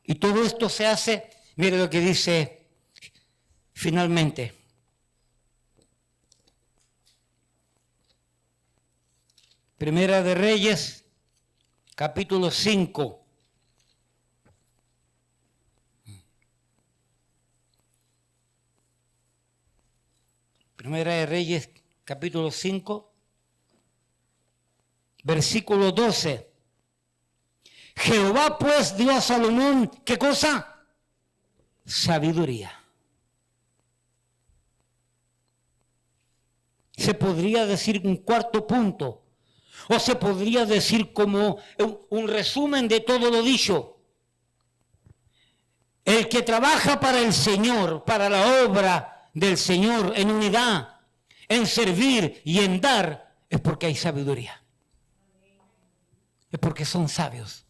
Y todo esto se hace, mire lo que dice finalmente. Primera de Reyes, capítulo 5. Primera de Reyes, capítulo 5, versículo 12. Jehová pues dio a Salomón, ¿qué cosa? Sabiduría. Se podría decir un cuarto punto, o se podría decir como un resumen de todo lo dicho. El que trabaja para el Señor, para la obra del Señor, en unidad, en servir y en dar, es porque hay sabiduría. Es porque son sabios.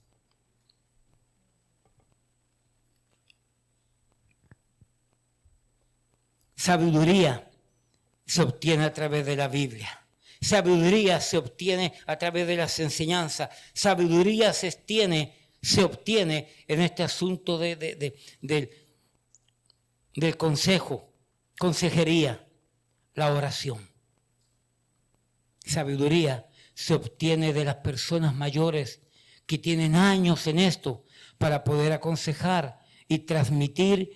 Sabiduría se obtiene a través de la Biblia. Sabiduría se obtiene a través de las enseñanzas. Sabiduría se obtiene en este asunto del consejería, la oración. Sabiduría se obtiene de las personas mayores que tienen años en esto para poder aconsejar y transmitir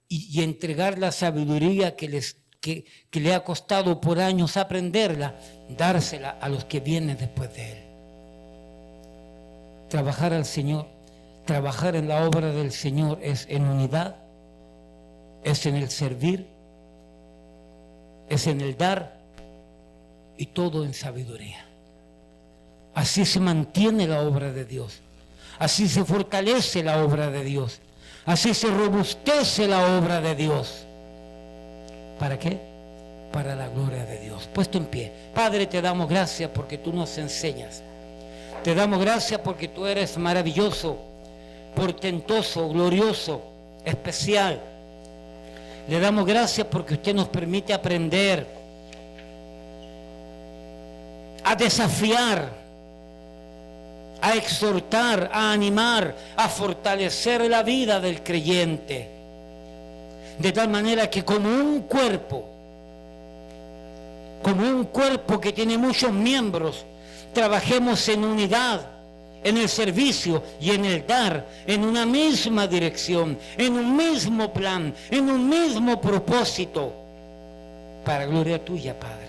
y entregar la sabiduría que le ha costado por años aprenderla, dársela a los que vienen después de él. Trabajar al Señor, trabajar en la obra del Señor es en unidad, es en el servir, es en el dar y todo en sabiduría. Así se mantiene la obra de Dios, así se fortalece la obra de Dios, así se robustece la obra de Dios. ¿Para qué? Para la gloria de Dios. Puesto en pie. Padre, te damos gracias porque tú nos enseñas. Te damos gracias porque tú eres maravilloso, portentoso, glorioso, especial. Le damos gracias porque usted nos permite aprender, a desafiar, a exhortar, a animar, a fortalecer la vida del creyente. De tal manera que como un cuerpo que tiene muchos miembros, trabajemos en unidad, en el servicio y en el dar, en una misma dirección, en un mismo plan, en un mismo propósito, para gloria tuya, Padre.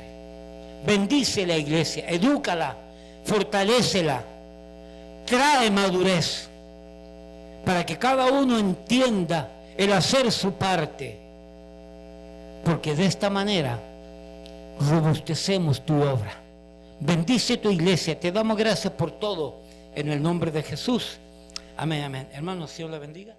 Bendice la iglesia, edúcala, fortalécela, trae madurez, para que cada uno entienda el hacer su parte, porque de esta manera robustecemos tu obra. Bendice tu iglesia, te damos gracias por todo, en el nombre de Jesús. Amén, amén. Hermanos, Dios la bendiga.